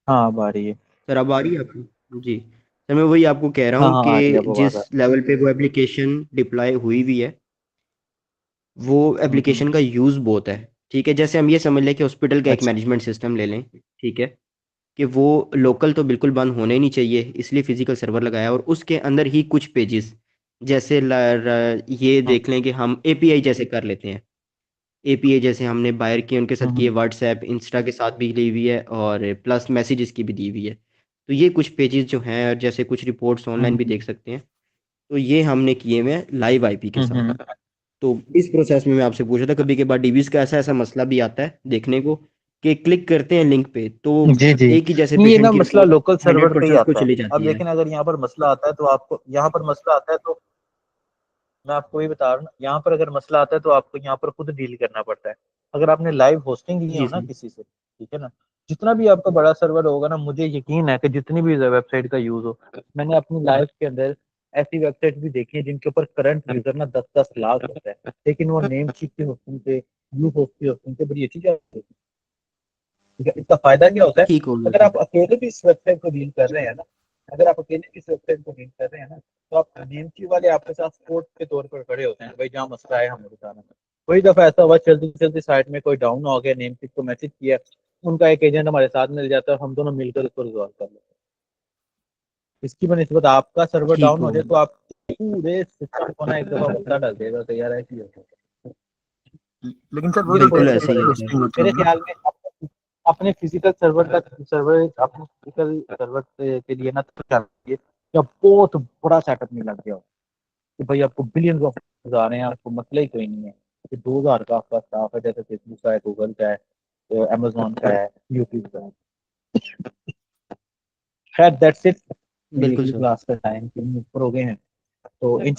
हाँ अब आ रही है। सर अब आ रही है आपको? जी सर, मैं वही आपको कह रहा हाँ हूँ हाँ आ रही है, अब कि आवाज जिस आ लेवल पे वो एप्लीकेशन डिप्लॉय हुई हुई है, वो रही है। एप्लीकेशन का यूज़ बहुत है, ठीक है। जैसे हम ये समझ लें कि हॉस्पिटल का एक अच्छा। मैनेजमेंट सिस्टम ले लें, ठीक है, कि वो लोकल तो बिल्कुल बंद होने ही नहीं चाहिए, इसलिए फिजिकल सर्वर लगाया, और उसके अंदर ही कुछ पेजेस जैसे ये हम्म देख लें कि हम एपीआई जैसे कर लेते हैं। एपीआई जैसे हमने बायर किए, उनके साथ किए, हम्म व्हाट्सएप इंस्टा के साथ भी ली हुई है, और प्लस मैसेजेस की भी दी हुई है। तो ये कुछ पेजेस जो हैं, और जैसे कुछ रिपोर्ट्स ऑनलाइन भी हम्म देख सकते हैं, तो ये हमने किए हुए हैं लाइव आईपी के साथ। हम्म तो इस प्रोसेस में मैं आपसे पूछ रहा था, कभी कभार डीबीज का ऐसा ऐसा मसला भी आता है देखने को कि क्लिक करते हैं लिंक पे, तो जी जी, एक ही जैसे नहीं ये ना पेशेंट की मसला रिपोर्ट लोकल सर्वर पे ही 100% को आता है। चली अब जाती है। लेकिन अगर यहाँ पर मसला आता है तो आपको, यहाँ पर मसला आता है तो मैं आपको ये बता रहा हूँ, यहाँ पर अगर मसला आता है तो आपको यहाँ पर खुद डील करना पड़ता है। अगर आपने लाइव होस्टिंग ली जी हो ना सर। किसी से, ठीक है ना, जितना भी आपका बड़ा सर्वर होगा ना, मुझे यकीन है कि जितनी भी वेबसाइट का यूज हो, मैंने अपनी लाइफ के अंदर ऐसी वेबसाइट भी देखी है जिनके ऊपर करंट यूजर ना 10-10 लाख होता है, लेकिन वो नेम चीप की होस्टिंग पे, ब्लू होस्ट की होस्टिंग पे बड़ी अच्छी चलती है। ठीक है, इसका फायदा क्या होता है, ठीक हो गया अगर सर। आप अकेले भी इस वेबसाइट को डील कर रहे हैं ना, अगर आप अकेले भी इस वेबसाइट को डील कर रहे हैं ना, तो आप नेमची वाले आपके साथ सपोर्ट के तौर पर खड़े होते हैं, भाई जहाँ मसला है हमें बताना। कोई दफा ऐसा हुआ चलती चलती साइट में कोई डाउन हो गया, नेमची को मैसेज किया, उनका एक एजेंट हमारे साथ मिल जाता है, हम दोनों मिलकर उसको रिजॉल्व कर लेते हैं। इसकी बनस्बत आपका सर्वर ठीक डाउन हो हो जाए गया। तो आप पूरे सिस्टम को ना एक दफा बता डाल देगा, तो यार ऐसी होता है। लेकिन सर वो ये तो देखो बिल्कुल कैसे ऐसे ही कैसे है सर। होस्टिंग होती मेरे होगी? ख्याल में अपने फिजिकल सर्वर का सर्वर अपने फिजिकल सर्वर के लिए ना तो चाहिए कि आप बहुत बड़ा सेटअप नहीं लग गया हो, कि भाई आपको बिलियंस ऑफ आ रहे हैं, आपको मसला ही कोई नहीं है कि 2000 का आपका स्टाफ है, जैसे फेसबुक का है, गूगल का है, अमेजोन का है, यूट्यूब का है। खैर दैट्स इट, मेरी बिल्कुल अगली सर। क्लास का टाइम ऊपर हो गए हैं, तो इन